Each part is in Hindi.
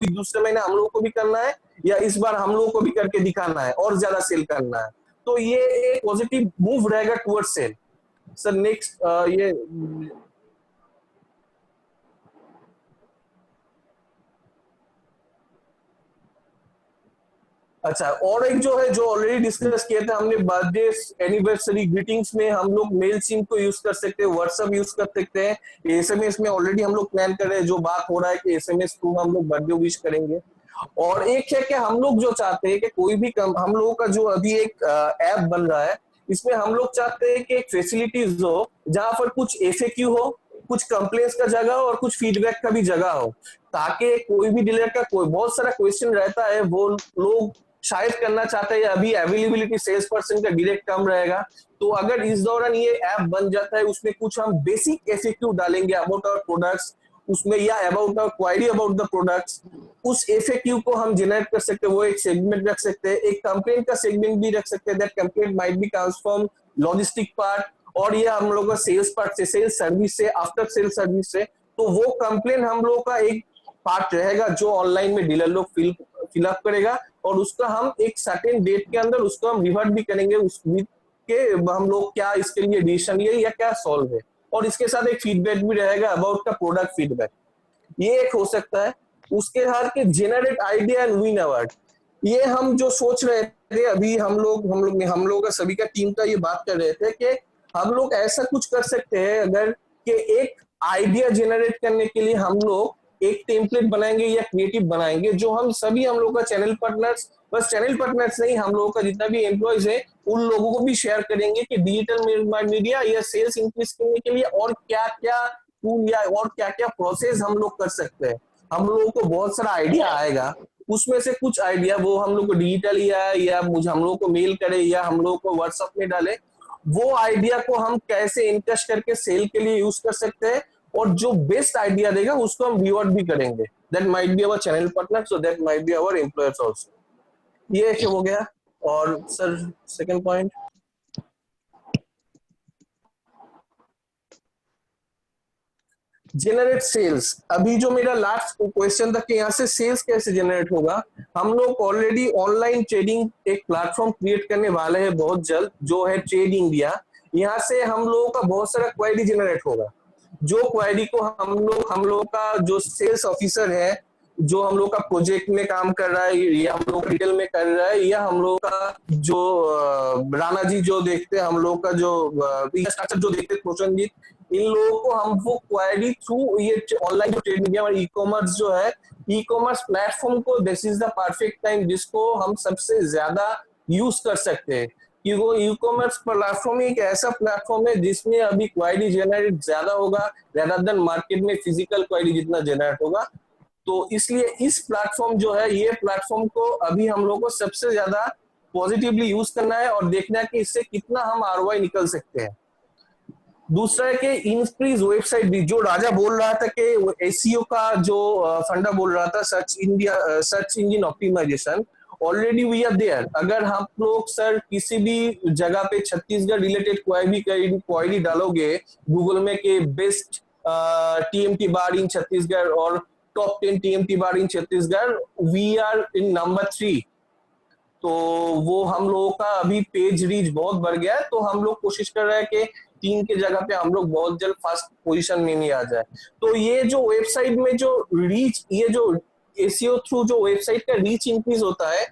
भी दूसरे महीने हम लोगों को भी करना है, या इस बार हम लोगों को भी करके दिखाना है और ज्यादा सेल करना है। तो ये एक पॉजिटिव मूव रहेगा टुवर्ड्स सेल। सर नेक्स्ट ये अच्छा, और एक जो है, जो ऑलरेडी डिस्कस किया था हमने, बर्थडे एनिवर्सरी ग्रीटिंग्स में हम लोग मेल सिम को यूज कर सकते हैं, व्हाट्सएप यूज कर सकते हैं, एसएमएस में ऑलरेडी हम लोग प्लान कर रहे हैं, जो बात हो रहा है कि एसएमएस थ्रू हम लोग बर्थडे विश करेंगे। और एक है कि हम लोग जो चाहते हैं कि कोई भी हम लोगों का जो अभी एक ऐप बन रहा है, इसमें हम लोग चाहते हैं कि एक फैसिलिटीज हो जहां पर कुछ एफएक्यू हो, कुछ कंप्लेंट्स का जगह हो और कुछ फीडबैक का भी जगह हो, ताकि कोई भी डीलर का कोई बहुत सारा क्वेश्चन रहता है, वो लोग शायद करना चाहते हैं। अभी अवेलेबिलिटी सेल्स पर्सन का डायरेक्ट कम रहेगा, तो अगर इस दौरान ये ऐप बन जाता है, उसमें कुछ हम बेसिक एफएक्यू डालेंगे अबाउट आवर प्रोडक्ट्स उसमें, या about our query about the products, उस एफएक्यू को हम जनरेट कर सकते हैं, वो एक सेगमेंट रख सकते हैं, एक कंप्लेंट का सेगमेंट भी रख सकते हैं, that complaint might be transform logistic part, और ये हम लोग का सेल्स पार्ट से, सेल्स सर्विस से, आफ्टर सेल सर्विस से, तो वो कंप्लेंट हम लोग का एक पार्ट रहेगा जो ऑनलाइन में डीलर लोग फिलअप करेगा, और उसका हम एक सर्टेन डेट के अंदर उसको हम रिवर्ट भी करेंगे, उस वीक के हम लोग क्या इसके लिए डिसीजन लिए या क्या सॉल्व है, और इसके साथ एक फीडबैक भी रहेगा अबाउट का प्रोडक्ट फीडबैक। ये एक हो सकता है। उसके बाद के generate idea and win award, ये हम जो सोच रहे थे अभी, हम लोग का सभी का टीम का ये बात कर रहे थे कि हम लोग ऐसा कुछ कर सकते हैं, अगर कि एक आइडिया जनरेट करने के लिए हम लोग एक टेम्पलेट बनाएंगे या क्रिएटिव बनाएंगे, जो हम लोग का चैनल पार्टनर्स, बस चैनल पार्टनर्स नहीं, हम लोगों का जितना भी एम्प्लॉयज है उन लोगों को भी शेयर करेंगे कि डिजिटल मीडिया या सेल्स इंक्रीज करने के लिए और क्या क्या टूल या और क्या क्या प्रोसेस हम लोग कर सकते हैं। हम लोगों को बहुत सारा आइडिया आएगा, उसमें से कुछ आइडिया वो हम लोग को डिजिटल या मुझे हम लोग को मेल करे या हम लोग को व्हाट्सएप में डाले, वो आइडिया को हम कैसे इनकश करके सेल के लिए यूज कर सकते हैं, और जो बेस्ट आइडिया देगा उसको हम रिवॉर्ड भी करेंगे, that might be our channel partner, so that might be our employers also. ये हो गया। और sir second point, generate sales. अभी जो मेरा लास्ट क्वेश्चन था कि यहाँ से सेल्स कैसे जनरेट होगा, हम लोग ऑलरेडी ऑनलाइन ट्रेडिंग एक प्लेटफॉर्म क्रिएट करने वाले हैं बहुत जल्द, जो है ट्रेड इंडिया। यहाँ से हम लोगों का बहुत सारा क्वायरी जनरेट होगा, जो क्वायरी को हम लोग का जो सेल्स ऑफिसर है, जो हम लोग का प्रोजेक्ट में काम कर रहा है या हम लोग रिटेल में कर रहा है, या हम लोग का जो राणा जी जो देखते हैं, हम लोग का जो स्ट्रक्चर जो देखते हैं प्रोचनजीत, इन लोगों को हम वो क्वायरी थ्रू ये ऑनलाइन जो ट्रेड मीडिया और ई कॉमर्स जो है, ई कॉमर्स प्लेटफॉर्म को, this is the perfect time जिसको हम सबसे ज्यादा यूज कर सकते हैं, कि वो ई कॉमर्स प्लेटफॉर्म एक ऐसा प्लेटफॉर्म है जिसमें अभी क्वायरी जनरेट ज्यादा होगा रेदर देन मार्केट में फिजिकल क्वायरी जितना जनरेट होगा। तो इसलिए इस प्लेटफॉर्म जो है, ये प्लेटफॉर्म को अभी हम लोग को सबसे ज्यादा पॉजिटिवली यूज करना है और देखना है कि इससे कितना हम आरओआई निकल सकते हैं। दूसरा है कि इंक्रीज वेबसाइट भी, जो राजा बोल रहा था कि एसईओ का जो फंडा बोल रहा था, search engine optimisation, already we are there. अगर हम लोग सर किसी भी जगह पे छत्तीसगढ़ रिलेटेड कोई भी क्वेरी डालोगे गूगल में के best TMT bar in Chhattisgarh और top 10 TMT bar in Chhattisgarh, we are in number 3। तो वो हम लोगों का अभी पेज रीच बहुत बढ़ गया है, तो हम लोग कोशिश कर रहे हैं कि 3 के जगह पे हम लोग बहुत जल्द फर्स्ट पोजीशन में नहीं आ जाए। तो ये जो वेबसाइट में जो रीच, ये जो एसईओ थ्रू जो वेबसाइट का रीच इंक्रीज होता है,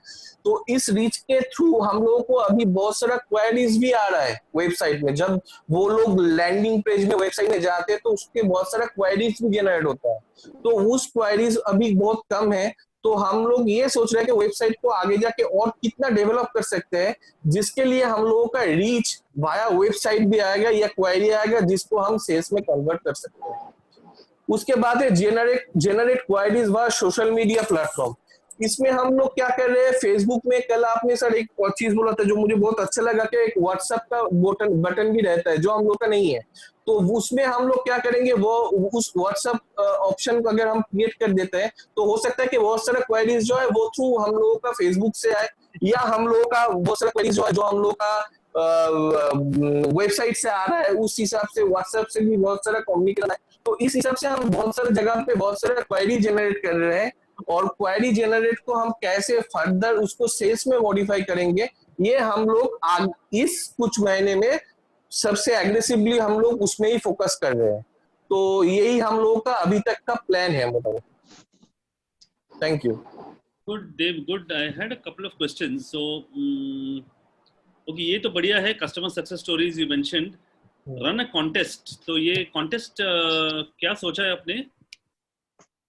तो इस रीच के थ्रू हम लोगों को अभी बहुत सारा क्वेरीज भी आ रहा है वेबसाइट में। जब वो लोग लैंडिंग पेज में वेबसाइट में जाते हैं तो उसके बहुत सारा क्वेरीज भी जनरेट होता है, तो उस क्वेरीज अभी बहुत कम है। तो हम लोग ये सोच रहे हैं कि वेबसाइट को आगे जाके और कितना डेवलप कर सकते हैं, जिसके लिए हम लोगों का रीच वाया वेबसाइट भी आएगा या क्वेरी आएगा, जिसको हम सेल्स में कन्वर्ट कर सकते हैं। उसके बाद है जेनरेट क्वायरीज व सोशल मीडिया प्लेटफॉर्म। इसमें हम लोग क्या कर रहे हैं, फेसबुक में कल आपने सर एक और चीज बोला था जो मुझे बहुत अच्छा लगा कि एक व्हाट्सएप का बटन भी रहता है जो हम लोग का नहीं है। तो उसमें हम लोग क्या करेंगे, वो उस व्हाट्सएप ऑप्शन को अगर हम क्रिएट कर देते हैं, तो हो सकता है कि बहुत सारा क्वेरीज जो है वो थ्रू हम लोगों का फेसबुक से आए, या हम लोगों का बहुत सारा क्वेरीज जो है जो हम लोग का वेबसाइट से आ रहा है, उस हिसाब से व्हाट्सएप से भी बहुत सारा कम्युनिकेशन है। तो इस हिसाब से हम बहुत सारे जगह पे बहुत सारे क्वेरी जनरेट कर रहे हैं, और क्वेरी जनरेट को हम कैसे फर्दर उसको सेल्स में मॉडिफाई करेंगे, ये हम लोग इस कुछ महीने में सबसे एग्रेसिवली हम लोग उसमें ही फोकस कर रहे हैं। तो यही हम लोगों का अभी तक का प्लान है मतलब। Thank you. Good, Dev. Good. I had a couple of questions. So, okay, ये तो बढ़िया है. Customer success stories you mentioned. Run a contest. तो ये contest क्या सोचा है आपने?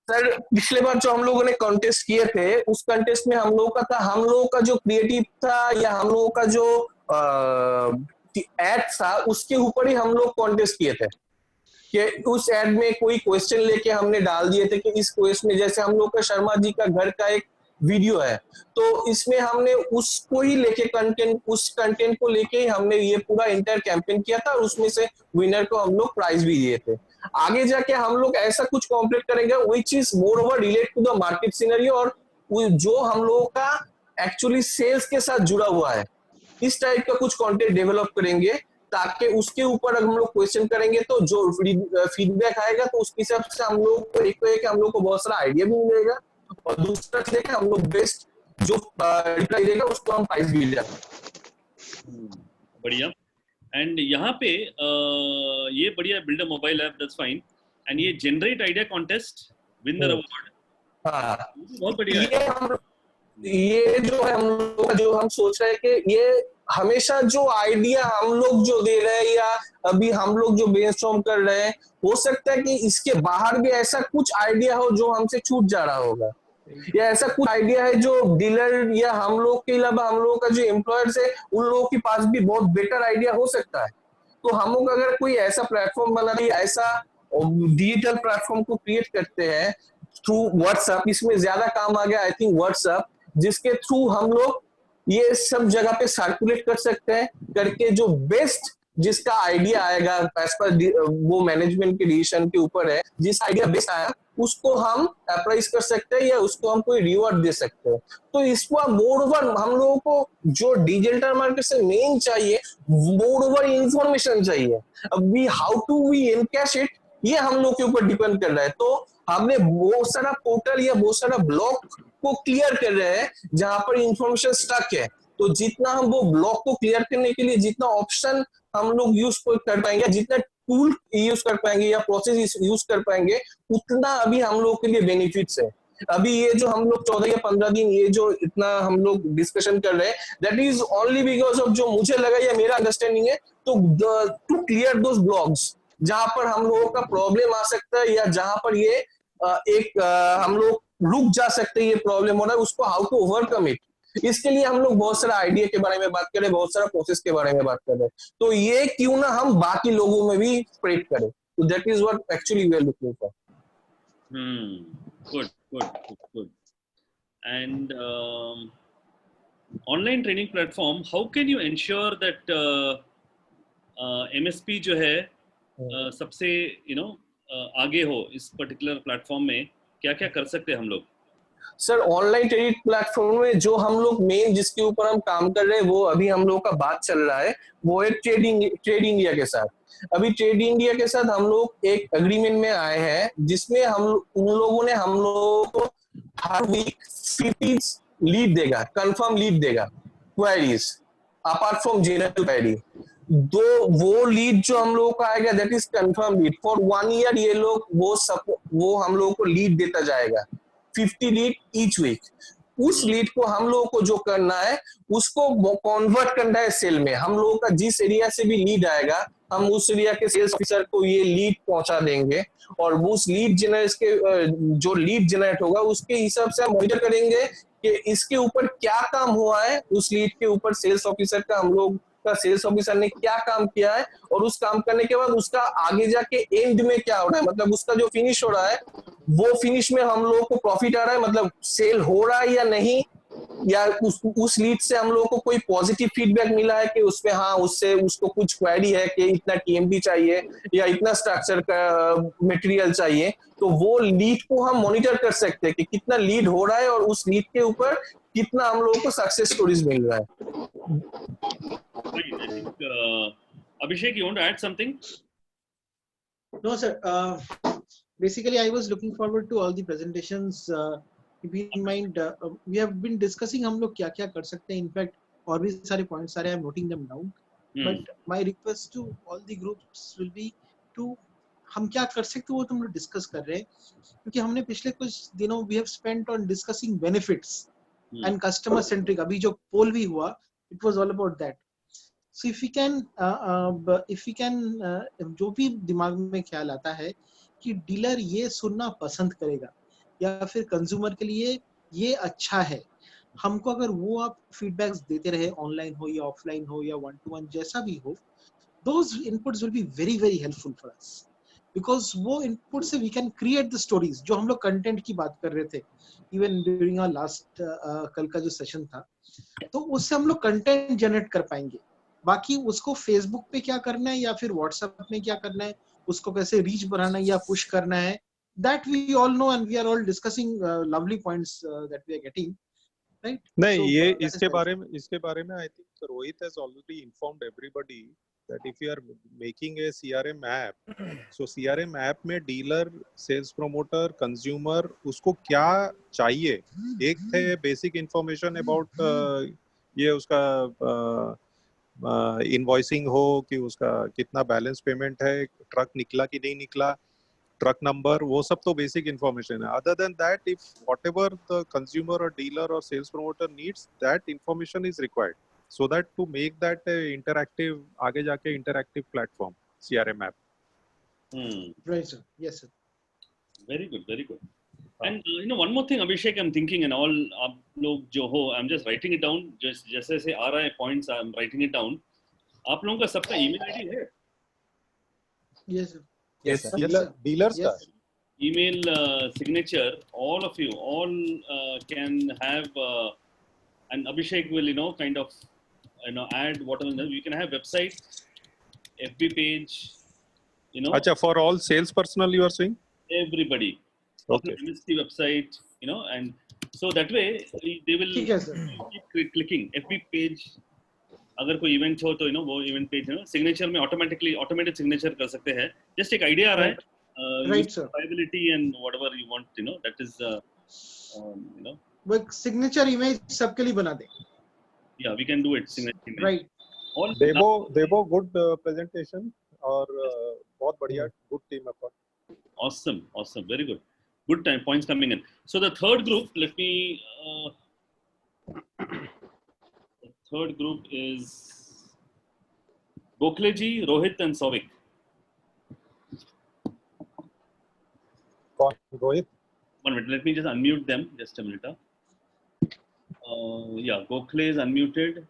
सर पिछले बार जो हम लोगों ने कॉन्टेस्ट किए थे, उस कॉन्टेस्ट में हम लोगों का था, हम लोगों का जो क्रिएटिव था या हम लोगों का जो एड था, उसके ऊपर ही हम लोग कॉन्टेस्ट किए थे कि उस एड में कोई क्वेश्चन लेके हमने डाल दिए थे कि इस क्वेश्चन में, जैसे हम लोग का शर्मा जी का घर का एक वीडियो है, तो इसमें हमने उसको ही लेके कंटेंट, उस कंटेंट को लेके ही हमने ये पूरा इंटर कैंपेन किया था और उसमें से विनर को हम लोग प्राइज भी दिए थे। आगे जाके हम लोग ऐसा कुछ कॉम्प्लीट करेंगे which is more over relate to the market scenario और जो हम लोगों का एक्चुअली सेल्स के साथ जुड़ा हुआ है, इस टाइप का कुछ कंटेंट डेवलप करेंगे ताकि उसके ऊपर हम लोग क्वेश्चन करेंगे तो जो फीडबैक आएगा तो उसके हिसाब से हम लोग को एक तो है कि हम लोग को बहुत सारा आइडिया भी मिलेगा और दूसरा है कि हम लोग बेस्ट जो रिप्लाई देगा उसको हम प्राइज भी ले जाएंगे। बढ़िया। एंड यहाँ पे ये बढ़िया build a mobile app, that's fine. And ये generate idea contest winner award, हाँ बहुत बढ़िया है। ये जो है हम लोग जो हम सोच रहे हैं कि ये हमेशा जो आइडिया हम लोग जो दे रहे हैं या अभी हम लोग जो ब्रेनस्टॉर्म कर रहे हैं, हो सकता है कि इसके बाहर भी ऐसा कुछ आइडिया हो जो हमसे छूट जा रहा होगा, या ऐसा कुछ आइडिया है जो डीलर या हम लोग के अलावा हम लोगों का जो एम्प्लॉयर्स है उन लोगों के पास भी बहुत बेटर आइडिया हो सकता है। तो हम लोग अगर कोई ऐसा प्लेटफॉर्म बना रही, ऐसा डिजिटल प्लेटफॉर्म को क्रिएट करते हैं थ्रू व्हाट्सएप, इसमें ज्यादा काम आ गया आई थिंक व्हाट्सएप, जिसके थ्रू हम लोग ये सब जगह पे सर्कुलेट कर सकते हैं, करके जो बेस्ट जिसका आइडिया आएगा एज पर वो मैनेजमेंट के डिसीजन के ऊपर है, जिस आइडिया बेस्ट आया उसको हम अप्राइज कर सकते हैं या उसको हम कोई रिवॉर्ड दे सकते हैं। तो इसको मोर ओवर हम लोगों को जो डिजिटल मार्केट से मेन चाहिए, मोर ओवर इंफॉर्मेशन चाहिए। अब we how to we encash it, ये हम लोग के ऊपर डिपेंड कर रहा है। तो हमने बहुत सारा पोर्टल या बहुत सारा ब्लॉक को क्लियर कर रहे हैं जहां पर इंफॉर्मेशन स्टक है। तो जितना हम वो ब्लॉक को क्लियर करने के लिए जितना ऑप्शन हम लोग यूज कर पाएंगे, जितना टूल यूज कर पाएंगे या प्रोसेस यूज कर पाएंगे, उतना अभी हम लोग के लिए बेनिफिट्स है। अभी ये जो हम लोग 14 या 15 दिन ये जो इतना हम लोग डिस्कशन कर रहे हैं, that is only because of जो मुझे लगा या मेरा अंडरस्टैंडिंग है, तो टू क्लियर दोज ब्लॉक्स जहां पर हम लोगों का प्रॉब्लम आ सकता है या जहां पर ये एक हम लोग रुक जा सकते हैं, ये प्रॉब्लम हो रहा है, उसको हाउ टू ओवरकम इट। इसके लिए हम लोग बहुत सारा आइडिया के बारे में बात करें, बहुत सारा प्रोसेस के बारे में बात करें, तो ये क्यों ना हम बाकी लोगों में भी स्प्रेड करें। तो that is what actually we are looking for. Good good good. And online training platform, how can you ensure that MSP जो है सबसे आगे हो इस पर्टिकुलर प्लेटफॉर्म में? क्या क्या कर सकते हैं हम लोग? सर ऑनलाइन ट्रेडिंग प्लेटफॉर्म में जो हम लोग मेन जिसके ऊपर हम काम कर रहे हैं, वो अभी हम लोग का बात चल रहा है, वो है ट्रेड इंडिया के साथ। अभी ट्रेड इंडिया के साथ हम लोग एक एग्रीमेंट में आए हैं जिसमें हम उन लोगों ने हम लोगों को हर वीक 50 लीड देगा, कंफर्म लीड देगा, queries apart from general query. दो वो लीड जो हम लोगों को आएगा that is confirm lead for 1 year. ये लोग वो हम लोगों को लीड देता जाएगा, 50 लीड ईच वीक। उस लीड को हम लोगों को जो करना है उसको कन्वर्ट करना है सेल में। हम लोगों का जिस एरिया से भी लीड आएगा, हम उस एरिया के सेल्स ऑफिसर को ये लीड पहुंचा देंगे और वो उस लीड जनरेट के जो लीड जनरेट होगा उसके हिसाब से हम मॉनिटर करेंगे कि इसके ऊपर क्या काम हुआ है, उस लीड के ऊपर सेल्स ऑफिसर का हम लोग का सेल्स ऑफिसर ने क्या काम किया है, और उस काम करने के बाद उसका आगे जाके एंड में क्या हो रहा है, मतलब उसका जो फिनिश हो रहा है वो फिनिश में हम लोगों को प्रॉफिट आ रहा है, मतलब सेल हो रहा है या नहीं, या उस लीड से हम लोगों को कोई पॉजिटिव फीडबैक मिला है कि उसमें हाँ उससे उसको कुछ क्वेरी है कि इतना टीएमपी चाहिए या इतना स्ट्रक्चर का मटेरियल चाहिए, तो वो लीड को हम मॉनिटर कर सकते हैं कि कितना लीड हो रहा है और उस लीड के ऊपर कितना हम लोगों को सक्सेस स्टोरीज मिल रहा है। I think, Abhishek, you want to add something? No, sir. Basically, I was looking forward to all the presentations keep in mind we have been discussing हम लोग क्या क्या कर सकते हैं, इनफैक्ट और भी सारे पॉइंट्स आ रहे हैं, I am noting them down, but my request to all the groups will be to हम क्या कर सकते हैं वो तुम लोग डिस्कस कर रहे हैं, क्योंकि हमने पिछले कुछ दिनों we have spent on discussing benefits and customer centric. अभी जो पोल भी हुआ it was all about that. So if you can जो भी दिमाग में ख्याल आता है कि डीलर ये सुनना पसंद करेगा या फिर कंज्यूमर के लिए ये अच्छा है, हमको अगर वो आप फीडबैक्स देते रहे, ऑनलाइन हो या ऑफलाइन हो या 1-to-1 जैसा भी हो, those inputs will be very very helpful for us, because वो input से we can create the stories. जो हम लोग कंटेंट की बात कर रहे थे even during our last कल का जो सेशन था, तो उससे हम लोग कंटेंट जनरेट कर पाएंगे. बाकी उसको फेसबुक पे क्या करना है या फिर व्हाट्सएप में क्या करना है, उसको कैसे रीच बढ़ाना है या पुश करना है, that we all know and we are all discussing lovely points that we are getting, right? नहीं, So, ये that is इसके बारे में I think Rohit has already informed everybody that if you are making a CRM app, so CRM app में डीलर, सेल्स प्रमोटर, कंज्यूमर उसको क्या चाहिए, एक थे बेसिक इंफॉर्मेशन अबाउट ये उसका इनवॉइसिंग हो कि उसका कितना बैलेंस पेमेंट है, ट्रक निकला कि नहीं निकला, ट्रक नंबर, वो सब तो बेसिक इंफॉर्मेशन है. Other than that if whatever the consumer और डीलर और sales promoter needs, that information is required so that to make that interactive, आगे जाके interactive platform CRM app. right sir. Yes sir. Very good, very good. And you know one more thing Abhishek, I'm thinking, and all आप लोग जो हो, I'm just writing it down, जैसे जैसे आ रहा है points, I'm writing it down. आप लोगों का सबका email ID है? Yes sir. Yes, sir. Dealers का Yes. Email signature, all of you, all can have, and Abhishek will, you know, kind of, you know, add whatever. You can have website, FB page, you know. अच्छा, for all sales personnel you are saying? Everybody. Okay. MSP website, you know, and so that way they will ठीक है sir. keep clicking. FB page, अगर कोई इवेंट हो तो, you know, वो इवेंट पेज है ना, सिग्नेचर में ऑटोमेटिक सिग्नेचर कर सकते हैं. जस्ट एक आइडिया आ रहा है. Right sir. Viability and whatever you want, you know, that is, you know. वो एक सिग्नेचर इमेज सबके लिए बना दे. Yeah, we can do it. Signature image. Right. All देवो good presentation और बहुत बढ़िया, good team effort. awesome, very good. Good time points coming in. So the third group, let me. The third group is Gokhleji, Rohit, and Souvik. Rohit? 1 minute. Let me just unmute them. Just a minute. Yeah, Gokhale is unmuted.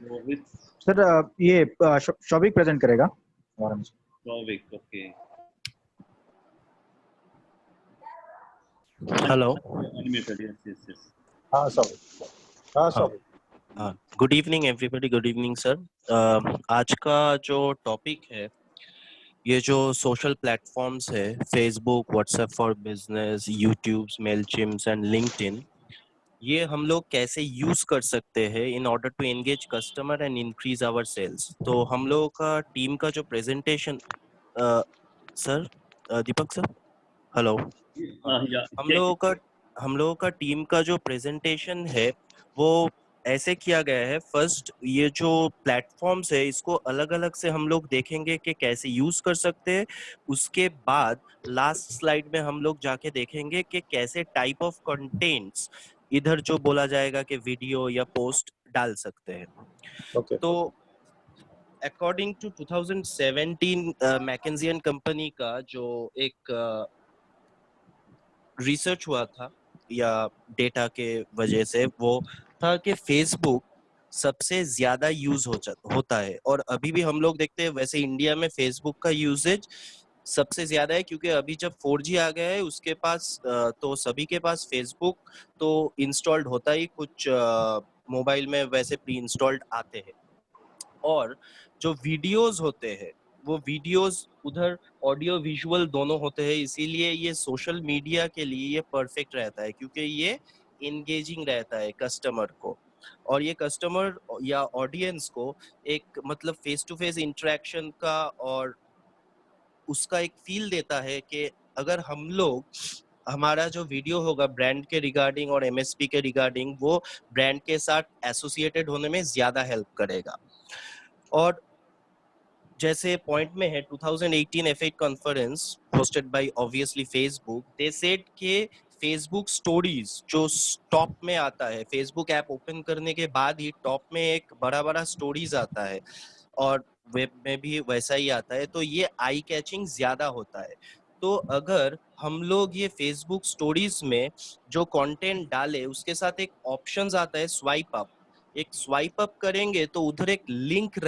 Rohit. Sir ये शौविक प्रेजेंट करेगा. Souvik, okay. Hello. Unmuted, yes. हाँ, sorry. Good evening everybody. Good evening sir. आज का जो टॉपिक है, ये जो सोशल प्लेटफॉर्म्स है, Facebook, WhatsApp for business, YouTube, Mailchimps and LinkedIn, ये हम लोग कैसे यूज कर सकते हैं in order to engage customer and increase our sales. तो हम लोगों का टीम का जो presentation, sir Deepak sir, hello. Yeah. हम लोगों का टीम का जो प्रेजेंटेशन है वो ऐसे किया गया है. फर्स्ट ये जो प्लेटफॉर्म्स है इसको अलग अलग से हम लोग देखेंगे कि कैसे यूज कर सकते हैं. उसके बाद लास्ट स्लाइड में हम लोग जाके देखेंगे कि कैसे टाइप ऑफ कंटेंट्स इधर जो बोला जाएगा कि वीडियो या पोस्ट डाल सकते हैं. Okay. तो according to 2017 McKinsey and company का जो एक रिसर्च हुआ था या डेटा के वजह से, वो था कि फेसबुक सबसे ज्यादा यूज होता है. और अभी भी हम लोग देखते हैं वैसे इंडिया में फेसबुक का यूसेज सबसे ज्यादा है, क्योंकि अभी जब 4G आ गया है उसके पास तो सभी के पास फेसबुक तो इंस्टॉल्ड होता ही, कुछ मोबाइल में वैसे प्री इंस्टॉल्ड आते हैं. और जो वीडियोस होते हैं वो वीडियोस उधर ऑडियो विजुअल दोनों होते हैं, इसीलिए ये सोशल मीडिया के लिए ये परफेक्ट रहता है, क्योंकि ये एंगेजिंग रहता है कस्टमर को, और ये कस्टमर या ऑडियंस को एक मतलब फेस टू फेस इंटरेक्शन का और उसका एक फील देता है कि अगर हम लोग हमारा जो वीडियो होगा ब्रांड के रिगार्डिंग और एमएसपी के रिगार्डिंग, वो ब्रांड के साथ एसोसिएटेड होने में ज्यादा हेल्प करेगा। और जैसे पॉइंट में है 2018 F8 conference hosted by obviously Facebook, they said कि फेसबुक स्टोरीज जो टॉप में आता है, फेसबुक ऐप ओपन करने के बाद ही टॉप में एक बड़ा बड़ा स्टोरीज आता है और वेब में भी वैसा ही आता है, तो ये आई कैचिंग ज्यादा होता है। तो अगर हम लोग ये फेसबुक स्टोरीज में जो कंटेंट डाले उसके साथ एक ऑप्शंस आता है स्वाइप अप, एक स्वाइप अप करेंगे तो उधर एक लिंक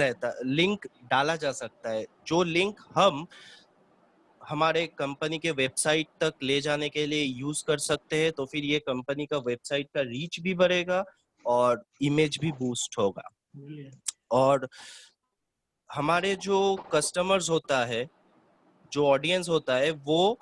डाला जा सकता है, जो लिंक हम हमारे कंपनी के वेबसाइट तक ले जाने के लिए यूज कर सकते हैं। तो फिर ये कंपनी का वेबसाइट का रीच भी बढ़ेगा और इमेज भी बूस्ट होगा। और हमारे जो कस्टमर्स होता है, जो ऑडियंस होता है, वो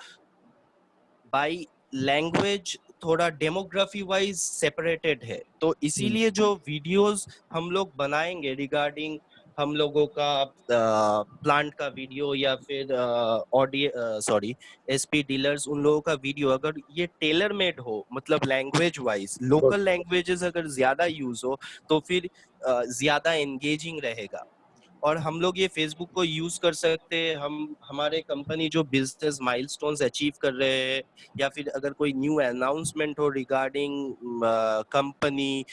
बाय लैंग्वेज थोड़ा डेमोग्राफी वाइज सेपरेटेड है। तो इसीलिए जो वीडियोस हम लोग बनाएंगे रिगार्डिंग हम लोगों का प्लांट का वीडियो या फिर एसपी डीलर्स, उन लोगों का वीडियो अगर ये टेलर मेड हो, मतलब लैंग्वेज वाइज लोकल लैंग्वेजेस अगर ज्यादा यूज हो, तो फिर ज्यादा एंगेजिंग रहेगा। और हम लोग ये फेसबुक को यूज कर सकते हैं, हम हमारे कंपनी जो बिजनेस माइलस्टोन्स अचीव कर रहे हैं या फिर अगर कोई न्यू अनाउंसमेंट हो रिगार्डिंग कंपनी,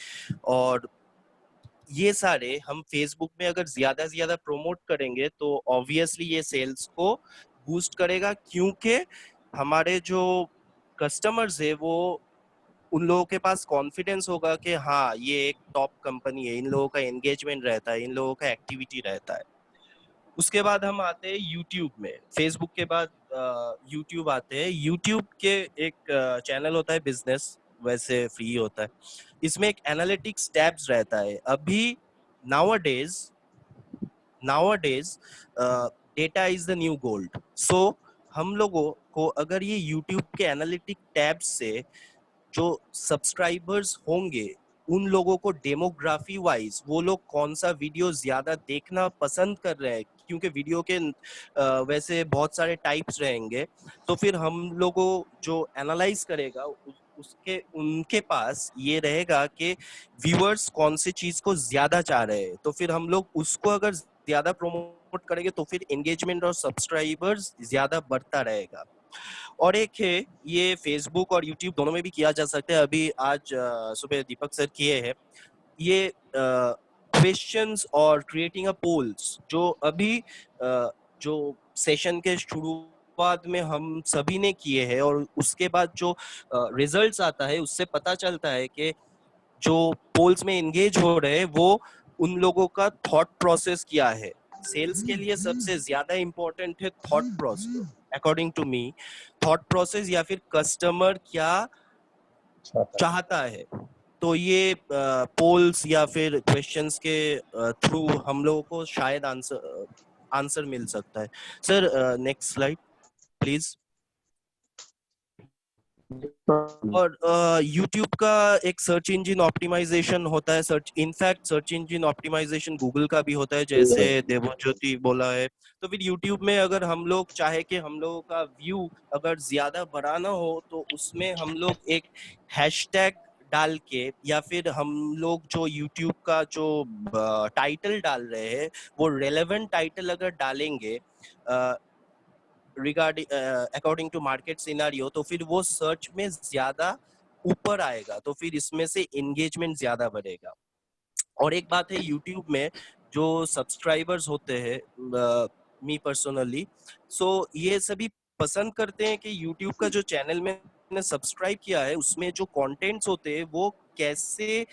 और ये सारे हम फेसबुक में अगर ज्यादा से ज्यादा प्रमोट करेंगे तो ऑब्वियसली ये सेल्स को बूस्ट करेगा, क्योंकि हमारे जो कस्टमर्स है वो उन लोगों के पास कॉन्फिडेंस होगा कि हाँ ये एक टॉप कंपनी है, इन लोगों का एंगेजमेंट रहता है, इन लोगों का एक्टिविटी रहता है। उसके बाद हम आते हैं यूट्यूब में, फेसबुक के बाद यूट्यूब आते हैं। यूट्यूब के एक चैनल होता है बिजनेस, वैसे फ्री होता है, इसमें एक एनालिटिक्स टैब्स रहता है। अभी nowadays data is the new gold. So हम लोगों को अगर ये यूट्यूब के एनालिटिक टैब्स से जो सब्सक्राइबर्स होंगे उन लोगों को डेमोग्राफी वाइज वो लोग कौन सा वीडियो ज्यादा देखना पसंद कर रहे हैं, क्योंकि वीडियो के वैसे बहुत सारे टाइप्स रहेंगे, तो फिर हम लोगों जो एनालाइज करेगा उसके उनके पास ये रहेगा कि व्यूअर्स कौन सी चीज को ज्यादा चाह रहे हैं, तो फिर हम लोग उसको अगर ज्यादा प्रमोट करेंगे तो फिर एंगेजमेंट और सब्सक्राइबर्स ज्यादा बढ़ता रहेगा। और एक है ये फेसबुक और यूट्यूब दोनों में भी किया जा सकता है, अभी आज सुबह दीपक सर किए हैं ये क्वेश्चंस और क्रिएटिंग अ पोल्स, जो अभी जो सेशन के शुरुआत में हम सभी ने किए हैं, और उसके बाद जो रिजल्ट्स आता है उससे पता चलता है कि जो पोल्स में एंगेज हो रहे हैं वो उन लोगों का थॉट प्रोसेस क्या है। सेल्स के लिए सबसे ज्यादा इंपॉर्टेंट है thought process, according to me, thought process या फिर कस्टमर क्या चाहता है। तो ये पोल्स या फिर क्वेश्चंस के थ्रू हम लोगों को शायद आंसर मिल सकता है। Sir next slide please. और YouTube का एक सर्च इंजन ऑप्टिमाइजेशन होता है, in fact search engine optimisation Google का भी होता है, जैसे देवज्योति बोला है। तो फिर YouTube में अगर हम लोग चाहे कि हम लोगों का व्यू अगर ज्यादा बढ़ाना हो तो उसमें हम लोग एक हैशटैग डाल के या फिर हम लोग जो YouTube का जो टाइटल डाल रहे हैं वो रेलेवेंट टाइटल अगर डालेंगे regarding according to market scenario, तो फिर वो सर्च में ज्यादा ऊपर आएगा, तो फिर इसमें से एंगेजमेंट ज्यादा बढ़ेगा। और एक बात है यूट्यूब में जो सब्सक्राइबर्स होते हैं, मी पर्सनली, सो ये सभी पसंद करते हैं कि यूट्यूब का जो चैनल मैंने सब्सक्राइब किया है उसमें जो कंटेंट्स होते हैं वो कैसे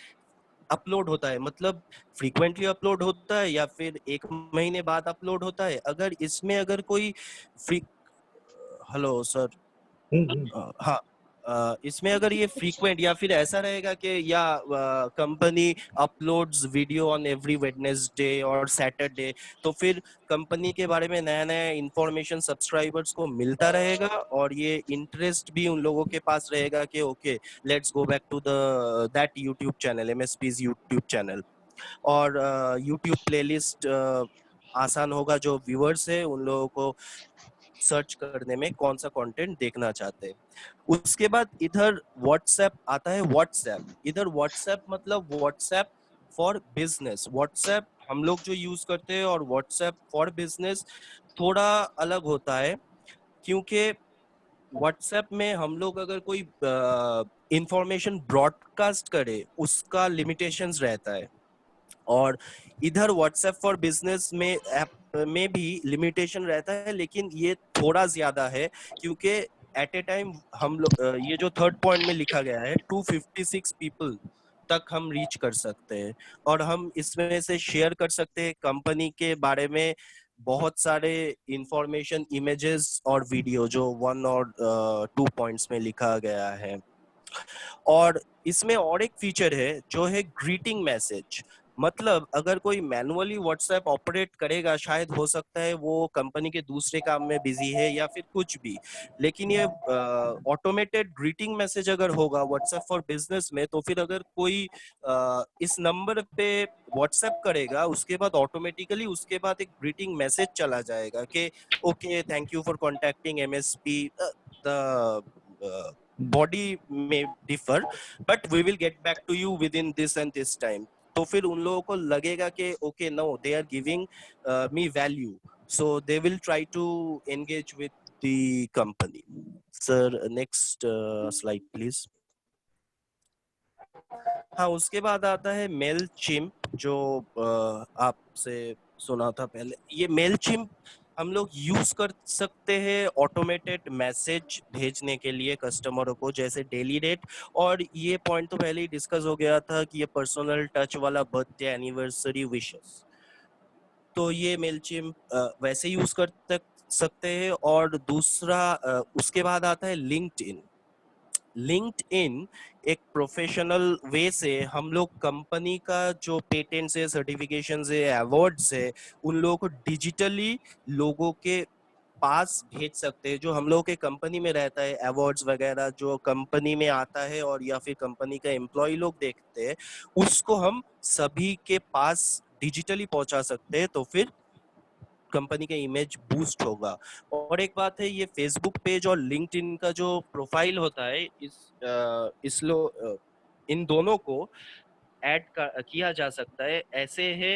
अपलोड होता है, मतलब फ्रीक्वेंटली अपलोड होता है या फिर एक महीने बाद अपलोड होता है। अगर इसमें अगर कोई हेलो सर, हाँ, इसमें अगर ये फ्रीक्वेंट या फिर ऐसा रहेगा कि या company uploads video on every Wednesday और सैटरडे, तो फिर कंपनी के बारे में नया नया इंफॉर्मेशन सब्सक्राइबर्स को मिलता रहेगा और ये इंटरेस्ट भी उन लोगों के पास रहेगा कि okay let's go back to that YouTube channel, MSPs YouTube channel. और यूट्यूब प्लेलिस्ट आसान होगा, जो व्यूअर्स है उन लोगों को सर्च करने में कौन सा कंटेंट देखना चाहते हैं। उसके बाद इधर व्हाट्सएप आता है। व्हाट्सएप, इधर व्हाट्सएप मतलब व्हाट्सएप फॉर बिजनेस। व्हाट्सएप हम लोग जो यूज करते हैं और व्हाट्सएप फॉर बिजनेस थोड़ा अलग होता है, क्योंकि व्हाट्सएप में हम लोग अगर कोई इंफॉर्मेशन ब्रॉडकास्ट करे उसका लिमिटेशंस रहता है, और इधर व्हाट्सएप फॉर बिजनेस में ऐप में भी लिमिटेशन रहता है, लेकिन ये थोड़ा ज्यादा है, क्योंकि एट ए टाइम हम लोग ये जो थर्ड पॉइंट में लिखा गया है 256 पीपल तक हम रीच कर सकते हैं, और हम इसमें से शेयर कर सकते हैं कंपनी के बारे में बहुत सारे इंफॉर्मेशन, इमेजेस और वीडियो जो 1 और 2 पॉइंट्स में लिखा गया है। और इसमें और एक फीचर है जो है ग्रीटिंग मैसेज। मतलब अगर कोई मैनुअली व्हाट्सएप ऑपरेट करेगा, शायद हो सकता है वो कंपनी के दूसरे काम में बिजी है या फिर कुछ भी, लेकिन ये ऑटोमेटेड ग्रीटिंग मैसेज अगर होगा व्हाट्सएप फॉर बिजनेस में, तो फिर अगर कोई इस नंबर पे व्हाट्सएप करेगा, उसके बाद ऑटोमेटिकली उसके बाद एक ग्रीटिंग मैसेज चला जाएगा कि okay, thank you for contacting MSP, the body में differ, but we will get back to you within this and this time. तो फिर उन लोगों को लगेगा कि okay, no, they are giving me value, so they will try to engage with the company. Sir next slide please. हाँ, उसके बाद आता है मेलचिम्प, जो आपसे सुना था पहले। ये मेलचिम्प हम लोग यूज कर सकते हैं ऑटोमेटेड मैसेज भेजने के लिए कस्टमरों को, जैसे डेली रेट। और ये पॉइंट तो पहले ही डिस्कस हो गया था कि ये पर्सनल टच वाला बर्थडे एनिवर्सरी विशेस, तो ये मेलचिम्प वैसे यूज कर सकते हैं। और दूसरा उसके बाद आता है लिंक्डइन। लिंक्डइन एक प्रोफेशनल वे से हम लोग कंपनी का जो पेटेंट्स है, सर्टिफिकेशंस है, अवार्ड्स है, उन लोगों को डिजिटली लोगों के पास भेज सकते हैं। जो हम लोग के कंपनी में रहता है, अवार्ड्स वगैरह जो कंपनी में आता है और या फिर कंपनी का एम्प्लॉय लोग देखते हैं, उसको हम सभी के पास डिजिटली पहुंचा सकते हैं, तो फिर कंपनी का इमेज बूस्ट होगा। और एक बात है, ये फेसबुक पेज और लिंक्डइन का जो प्रोफाइल होता है, इन दोनों को ऐड किया जा सकता है। ऐसे है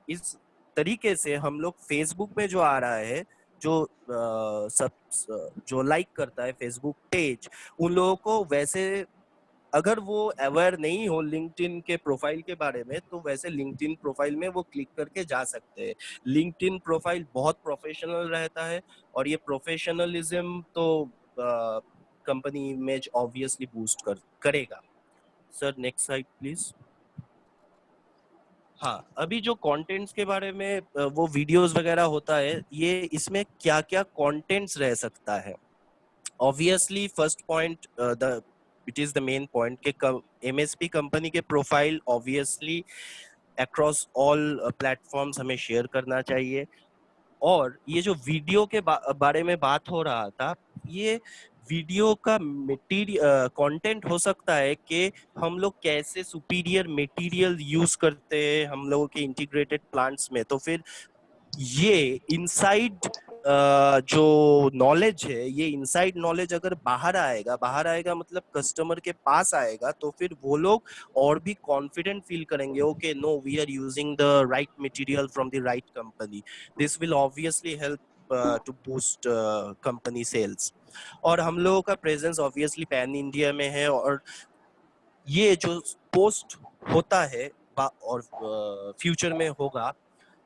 इस तरीके से हम लोग फेसबुक में जो आ रहा है, जो जो लाइक करता है फेसबुक पेज, उन लोगों को वैसे, अगर वो अवेयर नहीं हो लिंक्डइन के प्रोफाइल के बारे में, तो वैसे लिंक्डइन प्रोफाइल में वो क्लिक करके जा सकते हैं। लिंक्डइन प्रोफाइल बहुत प्रोफेशनल रहता है, और ये प्रोफेशनलिज्म तो कंपनी इमेज ऑब्वियसली बूस्ट करेगा। Sir next slide please. हाँ, अभी जो कंटेंट्स के बारे में वो वीडियोस वगैरह होता है, ये इसमें क्या क्या कंटेंट्स रह सकता है। Obviously first point, the it is the main point कि एमएसपी कंपनी के profile obviously across all platforms हमें शेयर करना चाहिए। और ये जो वीडियो के बारे में बात हो रहा था, ये वीडियो का मटेरियल कंटेंट हो सकता है कि हम लोग कैसे सुपीरियर मटेरियल यूज करते हैं हम लोगों के इंटीग्रेटेड प्लांट्स में। तो फिर ये इनसाइड जो नॉलेज है, ये इनसाइड नॉलेज अगर बाहर आएगा मतलब कस्टमर के पास आएगा, तो फिर वो लोग और भी कॉन्फिडेंट फील करेंगे, okay, no, we are using the right material from the right company. This will obviously help to boost company sales. और हम लोगों का प्रेजेंस ऑब्वियसली पैन इंडिया में है, और ये जो पोस्ट होता है और फ्यूचर में होगा,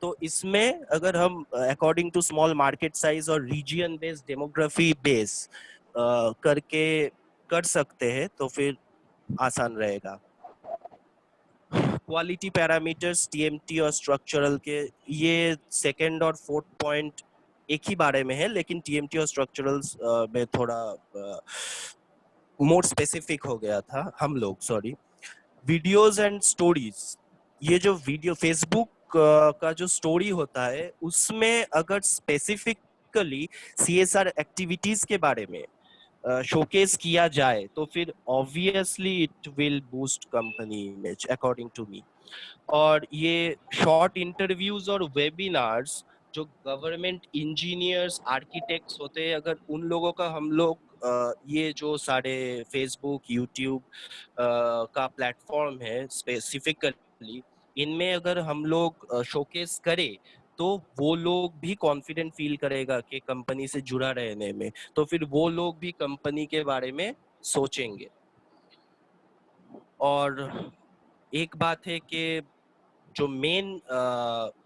तो इसमें अगर हम according to small market size और रीजियन बेस्ड डेमोग्राफी बेस करके कर सकते हैं, तो फिर आसान रहेगा। क्वालिटी पैरामीटर्स, टीएमटी और स्ट्रक्चरल के, ये सेकंड और फोर्थ पॉइंट एक ही बारे में है, लेकिन टीएमटी और स्ट्रक्चरल्स में थोड़ा मोर स्पेसिफिक हो गया था हम लोग, सॉरी। वीडियोस एंड स्टोरीज, ये जो वीडियो फेसबुक का जो स्टोरी होता है, उसमें अगर स्पेसिफिकली सीएसआर एक्टिविटीज के बारे में शोकेस किया जाए, तो फिर obviously it will boost company image according to me. और ये शॉर्ट इंटरव्यूज और वेबिनार्स जो गवर्नमेंट इंजीनियर्स आर्किटेक्ट्स होते हैं, अगर उन लोगों का हम लोग ये जो सारे फेसबुक यूट्यूब का प्लेटफॉर्म है स्पेसिफिकली, इनमें अगर हम लोग शोकेस करें तो वो लोग भी कॉन्फिडेंट फील करेगा कि कंपनी से जुड़ा रहने में, तो फिर वो लोग भी कंपनी के बारे में सोचेंगे। और एक बात है कि जो मेन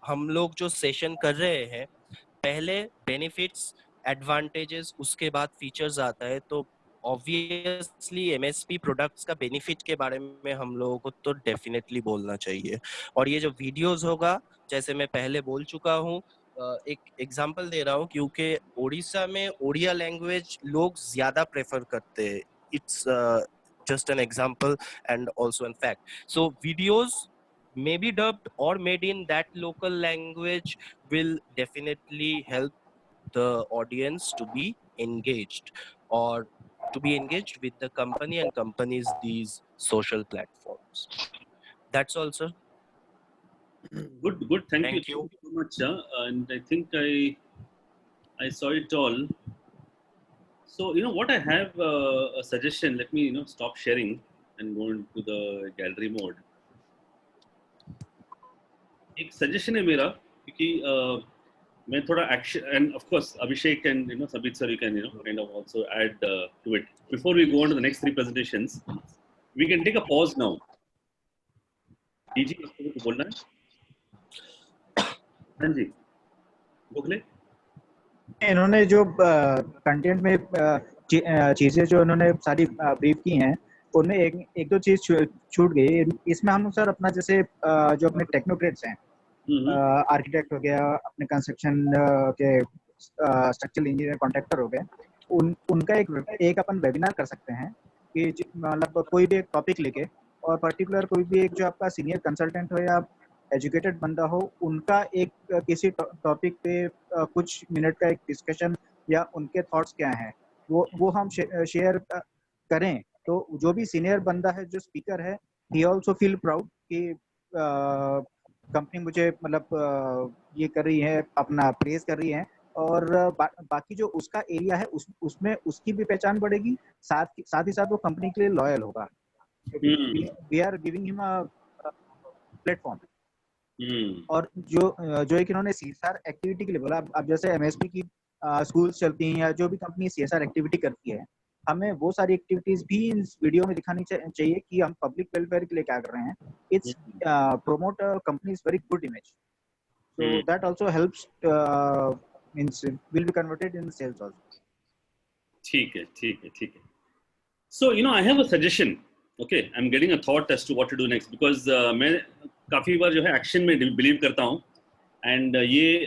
हम लोग जो सेशन कर रहे हैं, पहले बेनिफिट्स एडवांटेजेस उसके बाद फीचर्स आता है, तो ऑब्वियसली एमएसपी प्रोडक्ट्स का बेनिफिट के बारे में हम लोगों को तो डेफिनेटली बोलना चाहिए। और ये जो वीडियोस होगा, जैसे मैं पहले बोल चुका हूँ, एक एग्जांपल दे रहा हूँ, क्योंकि उड़ीसा में ओडिया लैंग्वेज लोग ज्यादा प्रेफर करते हैं। It's just an example and also in fact, so videos may be dubbed or made in that local language will definitely help the audience to be engaged, or to be engaged with the company and companies these social platforms. That's all, sir. Good. Thank Thank you you. so much. And I think I saw it all. So what, I have a suggestion. Let me stop sharing and go into the gallery mode. एक सजेशन है मेरा, क्योंकि मैं थोड़ा action, end of course Abhishek and Sabit sir, you can kind of also add to it. Before we go on to the next 3 presentations, we can take a pause now. जी आपको कुछ बोलना है? हाँ जी, गोखले। इन्होंने जो कंटेंट में चीजें जो इन्होंने सारी ब्रीफ की हैं, उनमें एक दो चीज छूट गई। इसमें हम सर अपना जैसे जो अपने टेक्नोक्रेट्स हैं, आर्किटेक्ट हो गया, अपने कंस्ट्रक्शन के स्ट्रक्चरल इंजीनियर कॉन्ट्रैक्टर हो गए, उनका एक अपन वेबिनार कर सकते हैं कि मतलब कोई भी एक टॉपिक लेके, और पर्टिकुलर कोई भी एक जो आपका सीनियर कंसल्टेंट हो या एजुकेटेड बंदा हो, उनका एक किसी टॉपिक पे कुछ मिनट का एक डिस्कशन या उनके थॉट्स क्या हैं वो हम शेयर करें, तो जो भी सीनियर बंदा है, जो स्पीकर है, ही ऑल्सो फील प्राउड कि कंपनी मुझे मतलब ये कर रही है, अपना प्रेज कर रही है, और बाकी जो उसका एरिया है उसमें उसकी भी पहचान बढ़ेगी, साथ ही साथ वो कंपनी के लिए लॉयल होगा। We are giving him a platform. और जो एक इन्होंने सीएसआर एक्टिविटी के लिए बोला, अब जैसे एमएसपी की स्कूल्स चलती हैं या जो भी कंपनी सीएसआर एक्टिविटी करती है, हमें वो सारी एक्टिविटीज भी इस वीडियो में दिखानी चाहिए कि हम पब्लिक वेलफेयर के लिए क्या कर रहे हैं। It's promote a company's very good image, so that also helps means will be converted in sales also. ठीक है। So I have a suggestion. Okay, I'm getting a thought as to what to do next, because मैं काफी बार जो है एक्शन में बिलीव करता हूँ, एंड ये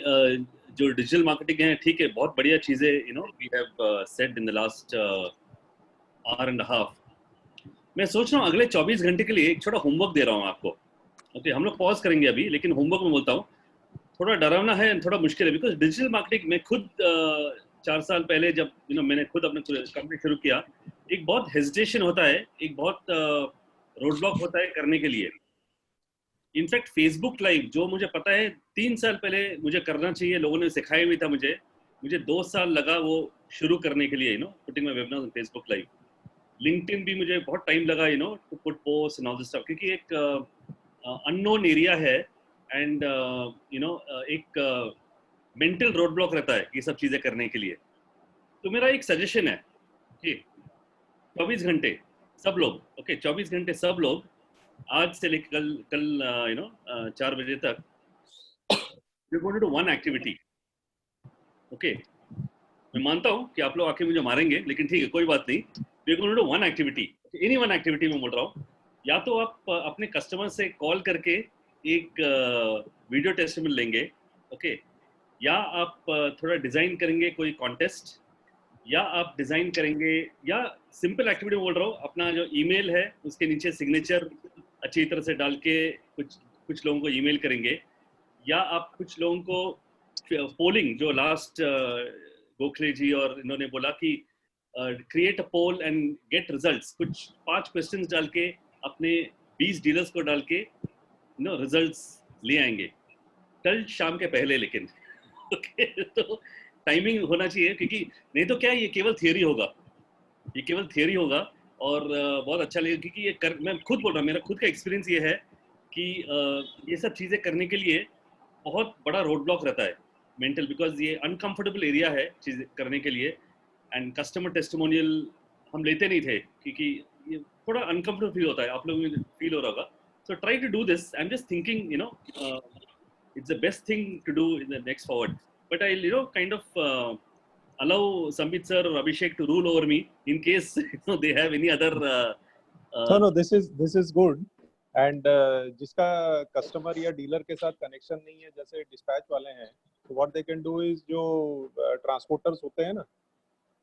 जो डिजिटल मार्केटिंग है, ठीक है, बहुत बढ़िया चीजें we have said in the last hour and a half. मैं सोच रहा हूँ अगले 24 घंटे के लिए एक छोटा होमवर्क दे रहा हूँ आपको। ओके, हम लोग पॉज करेंगे अभी, लेकिन होमवर्क में बोलता हूँ, थोड़ा डरावना है, थोड़ा मुश्किल है, बिकॉज डिजिटल मार्केटिंग में खुद 4 साल पहले जब मैंने खुद अपना कंपनी शुरू किया, एक बहुत हेजिटेशन होता है, एक बहुत रोड ब्लॉक होता है करने के लिए। इनफैक्ट फेसबुक लाइव, जो मुझे पता है 3 साल पहले मुझे करना चाहिए, लोगों ने सिखाया भी था मुझे 2 साल लगा वो शुरू करने के लिए, putting my webinars on Facebook live. LinkedIn भी मुझे बहुत टाइम लगा, to put post and all this stuff, क्योंकि एक अननोन एरिया है, एंड एक मेंटल रोड ब्लॉक रहता है ये सब चीजें करने के लिए। तो मेरा एक सजेशन है कि 24 घंटे सब लोग, ओके, 24 घंटे सब लोग, आज से लेकर कल 4 बजे तक, we going to do one activity. Okay, मैं मानता हूँ कि आप लोग आके मुझे मारेंगे, लेकिन ठीक है, कोई बात नहीं, we going to do one activity, any one activity में बोल रहा हूँ। या तो आप अपने कस्टमर से कॉल करके एक वीडियो टेस्टिमोनियल लेंगे, ओके, या आप थोड़ा डिजाइन करेंगे कोई कॉन्टेस्ट, या आप डिजाइन करेंगे, या सिंपल एक्टिविटी बोल रहा हूँ, अपना जो ईमेल है उसके नीचे सिग्नेचर अच्छी तरह से डाल के कुछ लोगों को ईमेल करेंगे, या आप कुछ लोगों को पोलिंग, जो लास्ट गोखले जी और इन्होंने बोला कि create a poll and get results, कुछ 5 क्वेश्चंस डाल के अपने 20 डीलर्स को डाल के रिजल्ट्स ले आएंगे कल शाम के पहले, लेकिन ओके तो टाइमिंग होना चाहिए, क्योंकि नहीं तो क्या है, ये केवल थियरी होगा, ये केवल थियरी होगा। और बहुत अच्छा लगेगा, क्योंकि मैं खुद बोल रहा हूँ, मेरा खुद का एक्सपीरियंस ये है कि ये सब चीज़ें करने के लिए बहुत बड़ा रोड ब्लॉक रहता है मेंटल, बिकॉज ये अनकंफर्टेबल एरिया है चीज़ करने के लिए। एंड कस्टमर टेस्टिमोनियल हम लेते नहीं थे, क्योंकि ये थोड़ा अनकंफर्टेबल फील होता है, आप लोगों को फील हो रहा होगा। So try to do this, I am just thinking, it's the best thing to do in the next forward. But I'll, kind of allow Sambit sir or Abhishek to rule over me in case they have any other. No, this is good. And जिसका कस्टमर या डीलर के साथ कनेक्शन नहीं है, जैसे डिस्पैच वाले हैं, तो what they can do is जो ट्रांसपोर्टर्स होते हैं ना,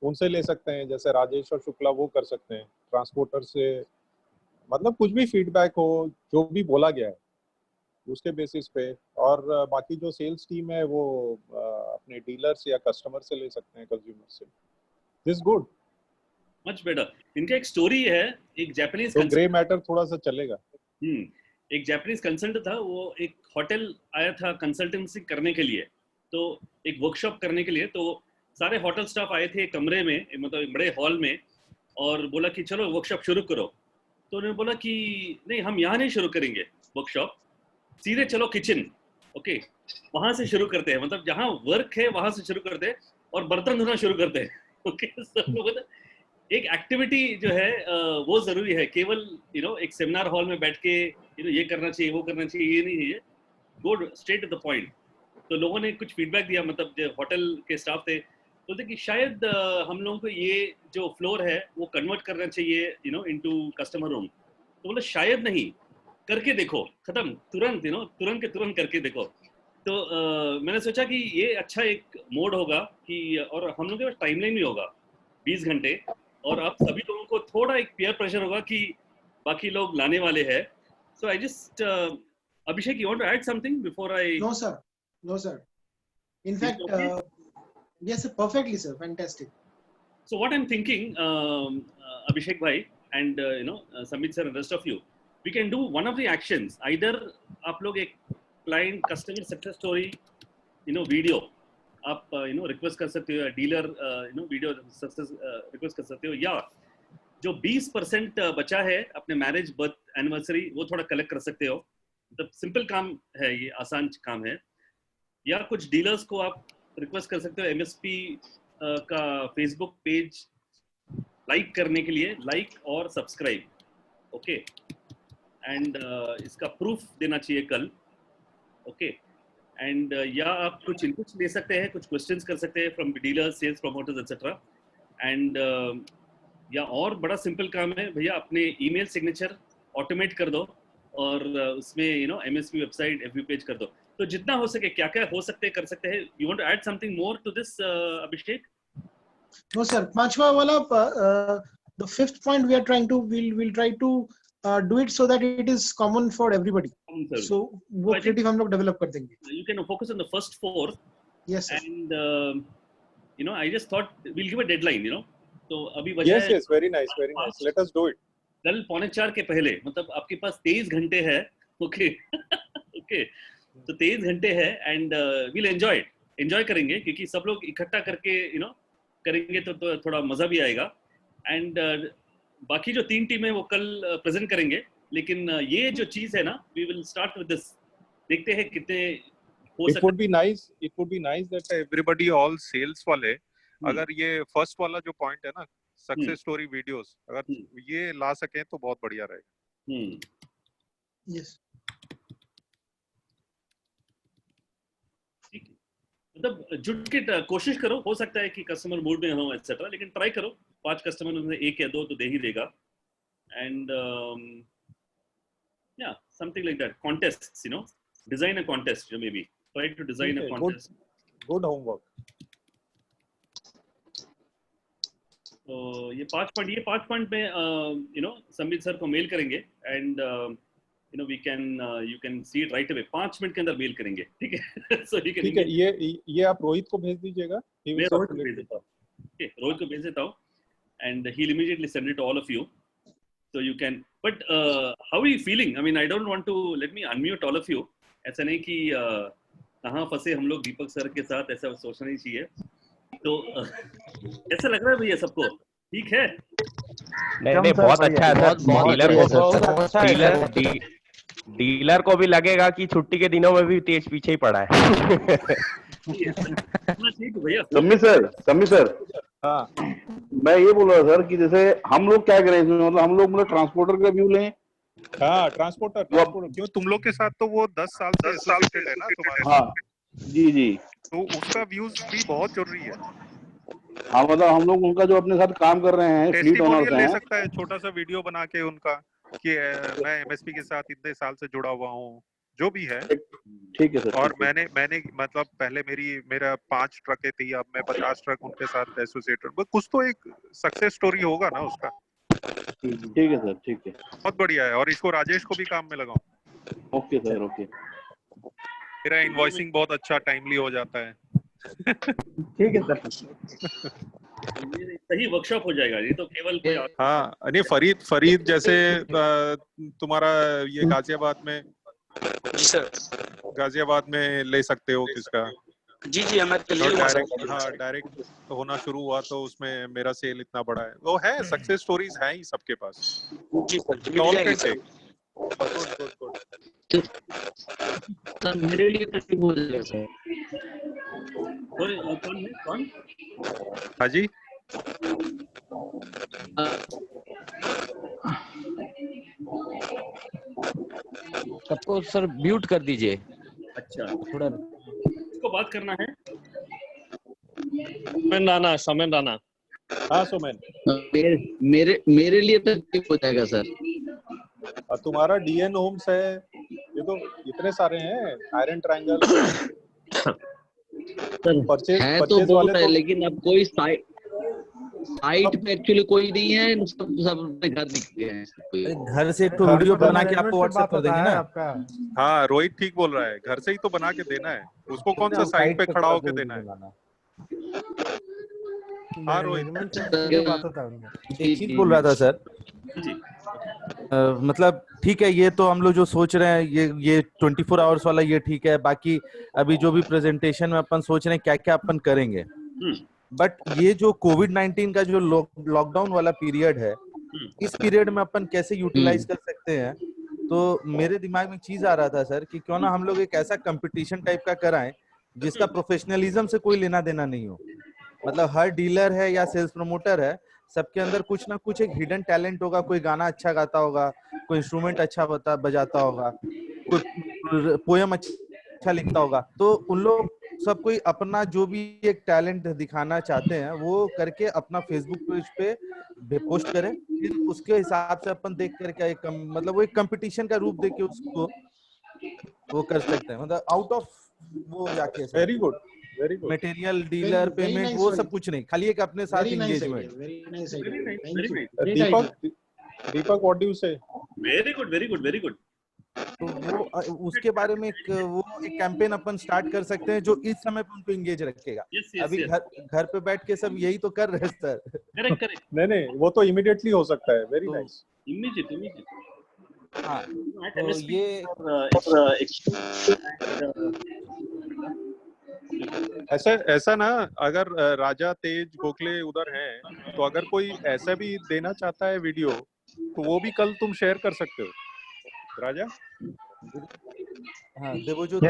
उनसे ले सकते हैं, जैसे राजेश और शुक्ला वो कर सकते हैं ट्रांसपोर्टर से, मतलब कुछ भी फीडबैक हो, जो भी बोला गया है उसके बेसिस पे। और बाकी जो सेल्स टीम है वो अपने डीलर्स या कस्टमर से ले सकते हैं, कंज्यूमर से। This good, much better. इनका एक स्टोरी है, एक जापानीज तो ग्रे मैटर थोड़ा सा चलेगा। एक जापानीज कंसल्टेंट था, वो एक होटल आया था कंसल्टेंसी करने के लिए, तो एक वर्कशॉप करने के लिए। तो सारे होटल स्टाफ आए थे कमरे में, मतलब एक बड़े हॉल में, और बोला कि चलो वर्कशॉप शुरू करो। तो उन्होंने बोला कि नहीं, हम यहाँ नहीं शुरू करेंगे वर्कशॉप, सीधे चलो किचन, ओके वहां से शुरू करते हैं, मतलब जहाँ वर्क है वहां से शुरू करते हैं और बर्तन धोना शुरू करते हैं। ओके एक एक्टिविटी जो है वो जरूरी है, केवल एक सेमिनार हॉल में बैठ के ये करना चाहिए वो करना चाहिए, ये नहीं है। Go straight to the point. तो लोगों ने कुछ फीडबैक दिया, मतलब जो होटल के स्टाफ थे बोलते कि शायद हम लोगों को ये जो फ्लोर है वो कन्वर्ट करना चाहिए इनटू कस्टमर रूम। तो बोले शायद नहीं, करके देखो, खत्म, तुरंत तुरंत के तुरंत करके देखो। तो मैंने सोचा कि ये अच्छा एक मोड होगा कि, और हम लोग के पास टाइमलाइन भी होगा 20 घंटे, और आप सभी लोगों को थोड़ा एक पीयर प्रेशर होगा कि बाकी लोग लाने वाले हैं। So I just Abhishek, you want to add something before I? No sir, in fact yes sir, perfectly sir, fantastic. So what I'm thinking, Abhishek bhai and Samit sir and rest of you, we can do one of the actions, either आप लोग एक client customer success story video आप रिक्वेस्ट कर सकते हो, डीलर वीडियो सक्सेस रिक्वेस्ट कर सकते हो, या जो 20% बचा है अपने मैरिज बर्थ एनिवर्सरी वो थोड़ा कलेक्ट कर सकते हो। मतलब सिंपल काम है ये, आसान काम है। या कुछ डीलर्स को आप रिक्वेस्ट कर सकते हो एमएसपी का फेसबुक पेज लाइक करने के लिए, लाइक और सब्सक्राइब, ओके। एंड इसका प्रूफ देना चाहिए कल, ओके। एंड या आप कुछ इनपुट्स ले सकते हैं, कुछ क्वेश्चंस कर सकते हैं from dealers, sales promoters etcetera. And या और बड़ा सिंपल काम है भैया, अपने ईमेल सिग्नेचर ऑटोमेट कर दो और उसमें एमएसपी वेबसाइट एफबी पेज कर दो। तो जितना हो सके, क्या क्या हो सकते कर सकते हैं। You want to add something more to this Abhishek? No sir, पांचवा वाला, the fifth point we are trying to, we'll try to do it so that it is common for everybody. So वो creative हम लोग develop कर देंगे. You can focus on the first 4. Yes sir. And I just thought we'll give a deadline, तो अभी बचा है। Yes, very nice, let us do it. कल 3:45 के पहले, मतलब आपके पास 23 घंटे है, ओके ओके। तो 23 घंटे है एंड we'll enjoy करेंगे, क्योंकि सब लोग इकट्ठा करके करेंगे तो थोड़ा मजा भी आएगा। एंड बाकी जो 3 टीम है वो कल प्रेजेंट करेंगे, लेकिन ये जो चीज है ना, we will start with this, देखते हैं कितने हो सकते। It would be nice that everybody, all sales वाले, अगर ये फर्स्ट वाला जो पॉइंट है ना, सक्सेस स्टोरी वीडियोस, अगर ये ला सकें तो बहुत बढ़िया रहेगा। यस, मतलब जुट के कोशिश करो, हो सकता है कि कस्टमर मूड में हो एटसेट्रा, लेकिन ट्राई करो। 5 कस्टमर में 1 या 2 तो दे ही देगा। एंड या something like that, contests, design a contest, maybe try to design a contest. Good homework. तो ये 5 पॉइंट में संबित सर को मेल करेंगे, and you can see it right away. 5 minute के अंदर मेल करेंगे, ठीक है? So you can, ठीक है, ये आप रोहित को भेज दीजिएगा। मैं रोहित को भेज देता हूँ, okay, रोहित को भेज देता हूँ, and he'll immediately send it to all of you, so you can. But how are you feeling? I mean, I don't want to, let me unmute all of you. ऐसा नहीं कि कहाँ फंसे हम लोग दीपक सर के साथ, ऐसा सोचना नहीं चाहिए। तो ऐसा लग रहा है भैया सबको ठीक है? नहीं नहीं, बहुत अच्छा है सर। डीलर को तो डीलर को भी लगेगा कि छुट्टी के दिनों में भी तेज पीछे ही पड़ा है। ठीक है भैया। सम्मी सर हाँ, मैं ये बोल रहा था सर कि जैसे हम लोग क्या करें इसमें, मतलब हम लोग मतलब ट्रांसपोर्टर का व्यू लें। हाँ ट्रांसपोर्टर क्यों, तुम लोग के साथ तो वो 10 साल से एसोसिएटेड है ना तुम्हारे। हाँ जी जी, तो उसका व्यूज भी बहुत जरूरी है। हाँ मतलब हम लोग उनका जो अपने साथ काम कर रहे हैं फ्लीट ओनर्स टेस्टिमोनियल ले हैं। सकता है, छोटा सा वीडियो बना के उनका कि मैं एमएसपी के साथ इतने साल से जुड़ा हुआ हूँ, जो भी है। ठीक है सर। और मैंने मतलब पहले मेरा 5 ट्रकें थी, अब मैं 50 ट्रक उनके साथ एसोसिएटेड। कुछ तो एक सक्सेस स्टोरी होगा ना उसका। ठीक है सर, ठीक है, बहुत बढ़िया है। और इसको राजेश को भी काम में लगाओ। Okay sir, okay. मेरा इनवॉइसिंग बहुत अच्छा टाइमली हो जाता है। ठीक है सर। सही वर्कशॉप हो जाएगा ये तो, केवल कोई हाँ नहीं, फरीद जैसे तुम्हारा ये गाजियाबाद में ले सकते हो किसका। जी जी, हमारे लिए डायरेक्ट होना शुरू हुआ तो उसमें मेरा सेल इतना बड़ा है। वो है, सक्सेस स्टोरीज हैं ही सबके पास। जी सर, सर मेरे लिए तो ठीक हो जाएगा सर। कौन? हाँ जी, सबको सर म्यूट कर दीजिए। अच्छा, थोड़ा इसको बात करना है। सोमेन राणा। हाँ सोमेन, मेरे लिए तो ठीक हो जाएगा सर। और तुम्हारा डीएन होम्स है, ये तो इतने सारे हैं, आयरन ट्रायंगल सर परचेज है तो बहुत वाले है, तो लेकिन अब कोई साइट पे एक्चुअली कोई नहीं है, सब अपने घर निकल गए हैं। घर से तो वीडियो बना के आपको व्हाट्सएप कर देंगे ना आपका। हाँ रोहित ठीक बोल रहा है, घर से ही तो बना के देना है उसको। कौन सा साइट पे खड़ा होके देना है। हाँ रोहित, एक चीज बोल रहा था सर। मतलब ठीक है, ये तो हम लोग जो सोच रहे हैं ये 24 आवर्स वाला ये ठीक है। बाकी अभी जो भी प्रेजेंटेशन में अपन सोच रहे हैं क्या क्या अपन करेंगे, बट ये जो कोविड-19 का जो लॉकडाउन वाला पीरियड है, इस पीरियड में अपन कैसे यूटिलाइज कर सकते हैं। तो मेरे दिमाग में एक चीज आ रहा था सर कि क्यों ना हम लोग एक ऐसा कंपटीशन टाइप का कराएं जिसका प्रोफेशनलिज्म से कोई लेना देना नहीं हो। मतलब हर डीलर है या सेल्स प्रमोटर है, सबके अंदर कुछ ना कुछ एक हिडन टैलेंट होगा। कोई गाना अच्छा गाता होगा, कोई इंस्ट्रूमेंट अच्छा बजाता होगा, कोई पोयम अच्छा लिखता होगा। तो उन लोग सब कोई अपना जो भी एक टैलेंट दिखाना चाहते हैं वो करके अपना फेसबुक पेज पे पोस्ट करें। फिर उसके हिसाब से अपन देख करके एक मतलब वो एक कंपटीशन का रूप देके उसको वो कर सकते हैं। मतलब आउट ऑफ वो जाके very good material dealer payment वो सब कुछ नहीं, खाली एक अपने साथ engagement. Deepak what do you say? Very good. तो वो उसके बारे में एक कैंपेन अपन स्टार्ट कर सकते हैं जो इस समय पे उनको एंगेज रखेगा। अभी घर पे बैठ के सब यही तो कर रहे हैं सर। करेक्ट नहीं वो तो इमीडिएटली हो सकता है। Very nice, immediate. हाँ तो ये ऐसा ना, अगर राजा तेज गोखले उधर हैं तो अगर कोई ऐसा भी देना चाहता है वीडियो तो वो भी कल तुम शेयर कर सकते हो राजा। हाँ देवज्योति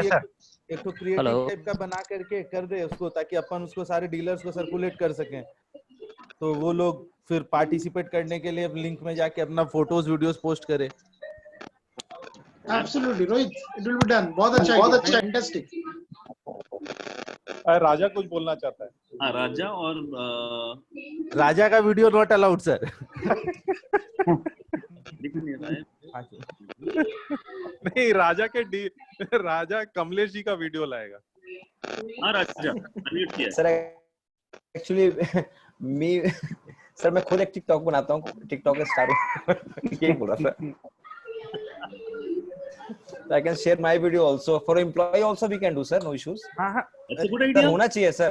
एक तो क्रिएटिव टाइप का बना करके कर दे उसको, ताकि अपन उसको सारे डीलर्स को सर्कुलेट कर सकें। तो वो लोग फिर पार्टिसिपेट करने के लिए लिंक में जाके अपना फोटोज वीडियोस पोस्ट करें। Absolutely Rohit, it will be done. बहुत अच्छा, फैंटास्टिक। राजा कुछ बोलना चाहता है। हाँ राजा और राजा का वीडियो नॉट अलाउड सर। नहीं, राजा कमलेश जी का वीडियो लाएगा। हाँ राजा अनम्यूट किया सर। एक्चुअली सर मैं खुद एक टिकटॉक बनाता हूँ, टिकटॉक का स्टार हूँ। यही बोल रहा था। I can share my video also for employee also we can do sir, no issues. That's a good idea. होना चाहिए sir.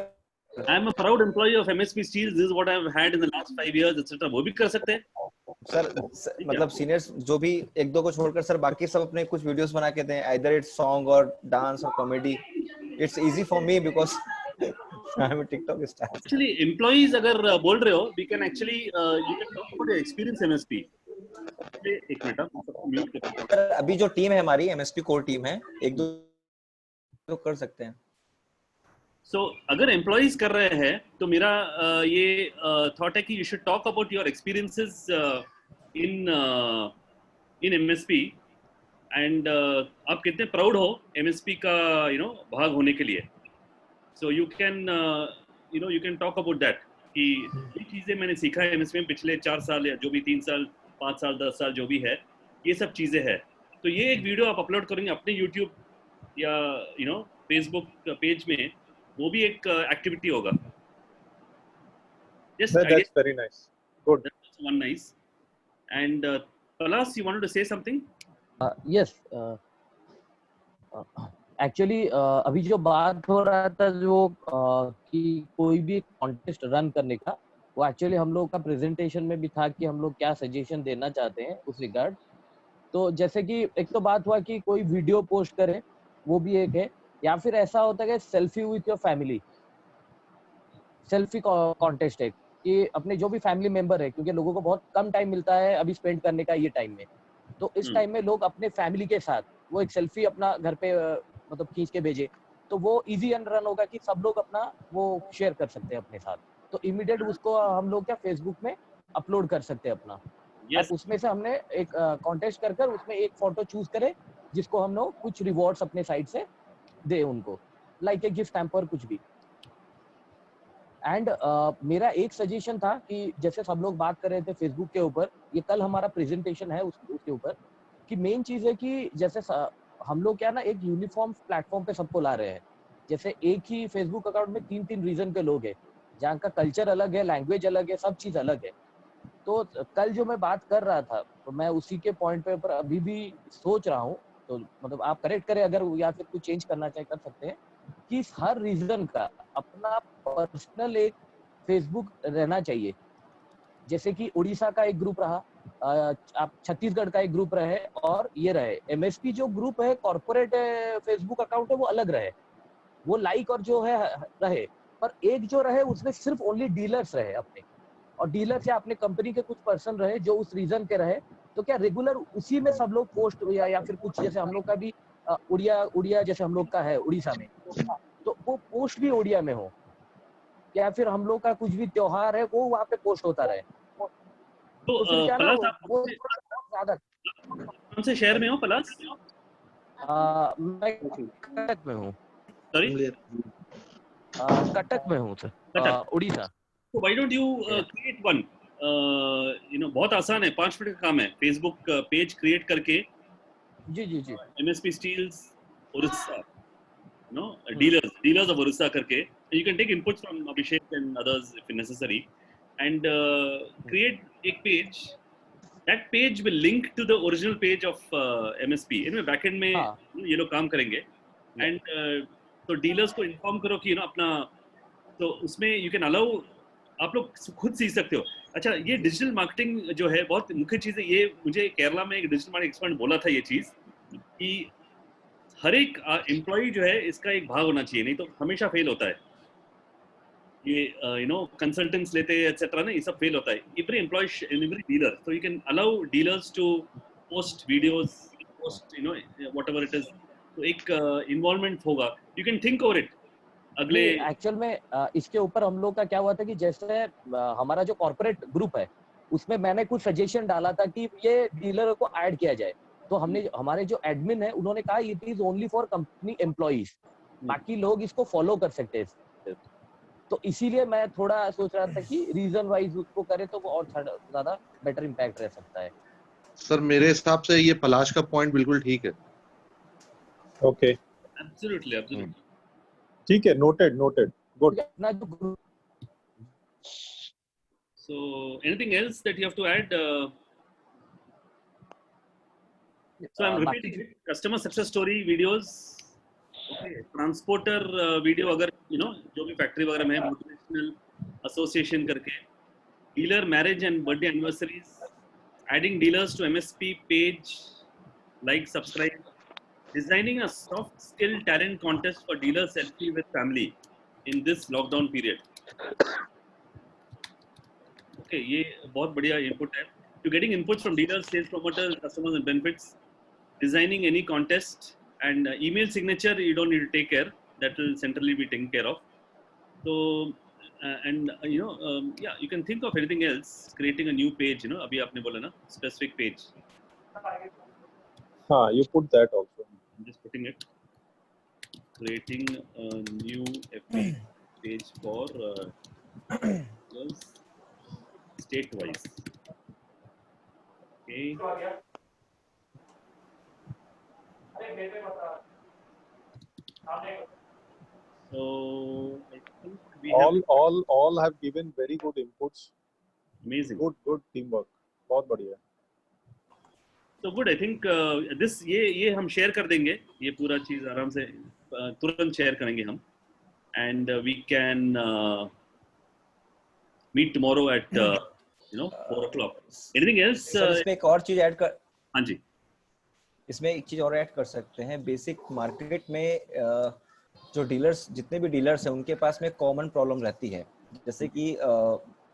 I am a proud employee of MSP Steel. This is what I have had in the last 5 years, etc. वो भी कर सकते हैं सर। मतलब सीनियर्स जो भी एक दो को छोड़कर सर बाकी सब अपने कुछ वीडियोस बना के दें, either it's song और डांस और comedy. It's easy for me because I'm a TikTok star. Actually, employees अगर बोल रहे हो, we can actually you can talk about your experience MSP. एक मिनट आप म्यूट कर। सर अभी जो टीम है हमारी MSP कोर टीम है, एक दो तो कर सकते हैं। So अगर employees कर रहे हैं तो मेरा ये thought है कि you should talk about your experiences in MSP and आप कितने proud हो MSP का भाग होने के लिए। So you can you can talk about that कि ये चीजें मैंने सीखा है MSP में पिछले 4 साल या जो भी 3 साल 5 साल 10 साल जो भी है, ये सब चीजें हैं। तो ये एक वीडियो आप अपलोड करेंगे अपने YouTube या Facebook पेज में, वो भी एक एक्टिविटी होगा। Yes, that's very nice. Good. That's one nice. And Palas, you wanted to say something? Yes. Actually, अभी जो बात हो रहा था जो कि कोई भी कॉन्टेस्ट रन करने का, वो एक्चुअली हम लोग का प्रेजेंटेशन में भी था कि हम लोग क्या सजेशन देना चाहते हैं उस रिगार्ड। तो जैसे कि एक तो बात हुआ कि कोई वीडियो पोस्ट करे, वो भी एक है, या फिर ऐसा होता है कि selfie with your family, selfie contest है कि अपने जो भी फैमिली मेंबर है, क्योंकि लोगों को बहुत कम टाइम मिलता है अभी स्पेंड करने का ये टाइम में, तो इस टाइम में लोग अपने फैमिली के साथ वो एक सेल्फी अपना घर पे मतलब खींच के भेजे, तो वो इजी रन होगा कि सब लोग अपना वो शेयर कर सकते हैं अपने साथ। तो इमीडिएट उसको हम लोग क्या फेसबुक में अपलोड कर सकते हैं अपना। yes. उसमें से हमने एक कॉन्टेस्ट कर उसमें एक फोटो चूज करे जिसको हम लोग कुछ रिवॉर्ड्स अपने साइड से दे उनको, लाइक ए गिफ्ट हैम्पर कुछ भी। एंड मेरा एक सजेशन था कि जैसे सब लोग बात कर रहे थे फेसबुक के ऊपर, ये कल हमारा प्रेजेंटेशन है उसके ऊपर, कि मेन चीज है कि जैसे हम लोग क्या ना एक यूनिफॉर्म प्लेटफॉर्म पे सबको ला रहे हैं। जैसे एक ही फेसबुक अकाउंट में 3-3 रीजन के लोग हैं, जहाँ का कल्चर अलग है, लैंग्वेज अलग है, सब चीज अलग है। तो कल जो मैं बात कर रहा था, तो मैं उसी के पॉइंट पे पर अभी भी सोच रहा हूँ, तो मतलब आप करेक्ट करें अगर या फिर कुछ चेंज करना चाहे कर सकते हैं, कि हर रीजन का अपना पर्सनल एक फेसबुक रहना चाहिए। जैसे कि उड़ीसा का एक ग्रुप रहा, आप छत्तीसगढ़ का एक ग्रुप रहे, और ये रहे MSP जो ग्रुप है कॉर्पोरेट फेसबुक अकाउंट है वो अलग रहे, वो लाइक और जो है रहे, पर एक जो रहे उसमें सिर्फ ओनली डीलर्स रहे अपने, और डीलर्स या अपने कंपनी के कुछ पर्सन रहे जो उस रीजन के रहे। तो क्या रेगुलर उसी में सब लोग पोस्ट या फिर कुछ, जैसे हम लोग का भी उड़िया जैसे हम लोग का है उड़ीसा में, तो वो पोस्ट भी उड़िया में हो, या फिर हम लोग का कुछ भी त्योहार है वो वहाँ पे पोस्ट होता रहे। तो पलास आप ज्यादा कौन से शहर में हो पलास? मैं कटक में हूँ। सॉरी, कटक में हूँ सर, उड़ीसा। तो why don't you create one, बहुत आसान है, 5 मिनट का काम है, फेसबुक पेज क्रिएट करके जी MSP steels Orissa, dealers of Orissa करके, you can take inputs from Abhishek and others if necessary, and create a page. That page will link to the original page of MSP. इनमें backend में ये लोग काम करेंगे, and तो डीलर्स को इन्फॉर्म करो कि अपना, तो उसमें you can allow, आप लोग खुद सीख सकते हो। अच्छा, ये डिजिटल मार्केटिंग जो है बहुत मुख्य चीज़ है। ये मुझे केरला में एक डिजिटल मार्केटिंग एक्सपर्ट बोला था ये चीज़, कि हर एक एम्प्लॉई जो है इसका एक भाग होना चाहिए, नहीं तो हमेशा फेल होता है। ये कंसल्टेंट्स लेते हैं एटसेट्रा ना, ये सब फेल होता है। Every employee, every dealer, so you can allow dealers to post videos, post whatever it is, तो एक इन्वॉल्वमेंट होगा। You can think over it। अगले एक्चुअल में इसके ऊपर हम लोग का क्या हुआ था कि जैसे हमारा जो कॉर्पोरेट ग्रुप है उसमें मैंने कुछ सजेशन डाला था कि ये डीलर को ऐड किया जाए, तो हमने हमारे जो एडमिन है उन्होंने कहा it is only for company employees, बाकी लोग इसको फॉलो कर सकते हैं। तो इसीलिए मैं थोड़ा सोच रहा था कि रीजन वाइज उसको करे तो वो और ज्यादा बेटर इम्पैक्ट रह सकता है। सर मेरे हिसाब से ये पलाश का पॉइंट बिल्कुल ठीक है। ओके, एब्सोल्युटली ठीक है, noted good. So anything else that you have to add? So I'm repeating it. Customer success story videos, okay, transporter video अगर जो भी फैक्ट्री वगैरह में है, मोटिवेशनल एसोसिएशन करके, dealer marriage and birthday anniversaries, adding dealers to MSP page, like subscribe, designing a soft skill talent contest for dealer selfie with family in this lockdown period. Okay, ये बहुत बढ़िया input है. To getting inputs from dealers, sales promoters, customers and benefits, designing any contest, and email signature you don't need to take care. That will centrally be taken care of. So yeah, you can think of anything else. Creating a new page, you know. अभी आपने बोला ना specific page. हाँ, you put that also. I'm just putting it. Creating a new FB page for state-wise. Okay. So I think we all have given very good inputs. Amazing. Good teamwork. बहुत बढ़िया. So good. I think this ये हम share कर देंगे. ये पूरा चीज आराम से तुरंत share करेंगे हम. And we can meet tomorrow at 4 o'clock. Anything else? Sir इसमें एक और चीज ऐड कर. हाँ जी. इसमें एक चीज और ऐड कर सकते हैं. बेसिक मार्केट में जो डीलर्स, जितने भी डीलर्स हैं, उनके पास में कॉमन प्रॉब्लम रहती है. जैसे कि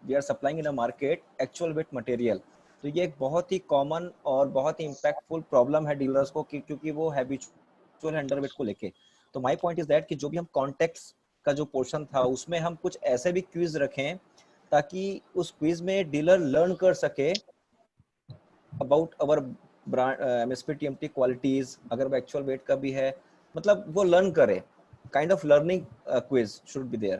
we are supplying in a market actual weight material. तो ये एक बहुत ही कॉमन और बहुत ही इम्पैक्टफुल प्रॉब्लम है डीलर्स को, क्योंकि वो हैबिचुअल अंडरवेट को लेके. तो माय पॉइंट इज दैट कि जो भी हम कॉन्टेक्ट्स का जो पोर्शन था उसमें हम कुछ ऐसे भी क्विज रखें ताकि उस क्विज में डीलर लर्न कर सके about our brand MSP TMT qualities. अगर वो एक्चुअल वेट का भी है, मतलब वो लर्न करे. Kind of learning quiz should be there.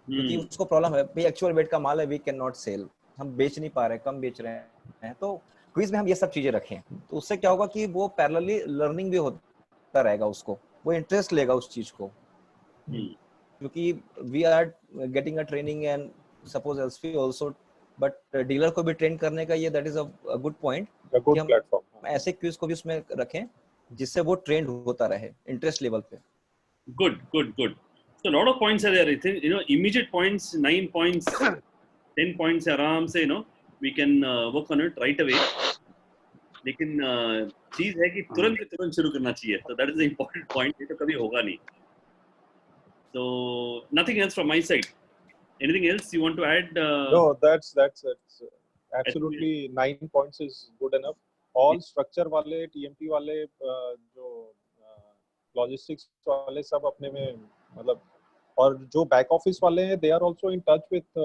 क्योंकि उसको प्रॉब्लम है भाई, एक्चुअल वेट का माल है, वी कैन नॉट सेल, हम बेच नहीं पा रहे, कम बेच रहे हैं. तो क्विज में हम ये सब चीजें रखें तो उससे क्या होगा कि वो पैरेलली लर्निंग भी होता रहेगा, उसको वो इंटरेस्ट लेगा उस चीज को. क्योंकि we are getting a training and suppose एल्सफी आल्सो, बट डीलर को भी ट्रेन करने का ये that is a good point कि हम ऐसे क्विज को भी उसमें रखें जिससे वो ट्रेंड होता रहे इंटरेस्ट लेवल पे. Good. So a lot of points are there. I think immediate points, 9 points, 10 points है आराम से we can work on it right away. लेकिन चीज है कि तुरंत शुरू करना चाहिए. So that is the important point. ये तो कभी होगा नहीं. So nothing else from my side. Anything else you want to add? No, that's absolutely 9 points is good enough. All structure वाले, TMT वाले, जो लॉजिस्टिक्स वाले सब अपने में, मतलब, और जो बैक ऑफिस वाले हैं, they are also in touch with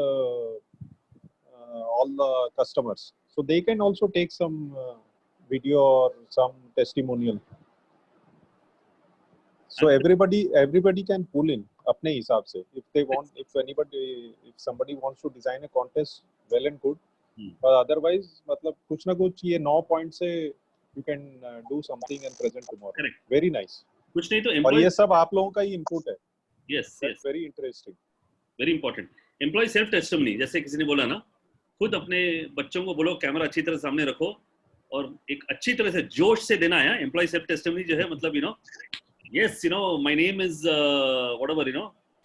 all the customers, so they can also take some video और some testimonial. So everybody can pull in अपने हिसाब से if they want. If somebody wants to design a contest, well and good. But otherwise, मतलब कुछ ना कुछ ये 9 points से you can do something and present tomorrow. Correct. Very nice. कुछ नहीं तो और ये सब आप लोगों का ही input है. Yes. Very interesting. Very important. Employee self testimony, जैसे किसी ने बोला ना, खुद अपने बच्चों को बोलो कैमरा अच्छी तरह सामने रखो और एक अच्छी तरह से जोश से देना है. एम्प्लॉय सेल्फ टेस्टिमनी जो है, मतलब yes, my name is whatever,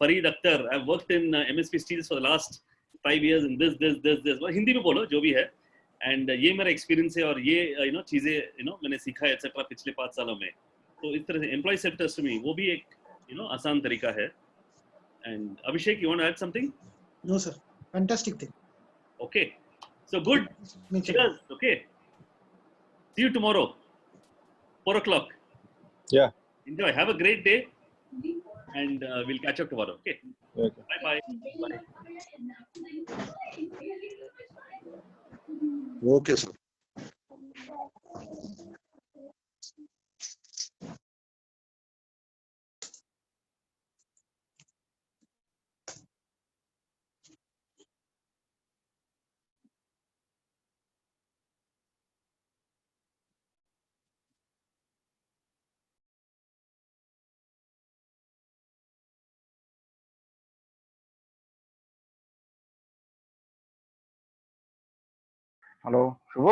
Fareed Akhtar. I've worked in MSP Steels for the last 5 years in this. Hindi में बोलो जो भी है. And ये मेरा एक्सपीरियंस है और ये चीजें मैंने सीखा है एक्सेट्रा पिछले 5 सालों में. तो इस तरह से एम्प्लॉय सेल्फ टेस्टिमनी वो भी एक आसान तरीका है. And Abhishek, you want to add something? No sir, fantastic thing. Okay, so good. Okay, see you tomorrow 4 o'clock. Yeah. Enjoy. Have a great day, and we'll catch up tomorrow. Okay. Bye. Okay, sir. Hello Shubh.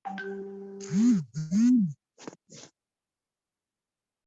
है।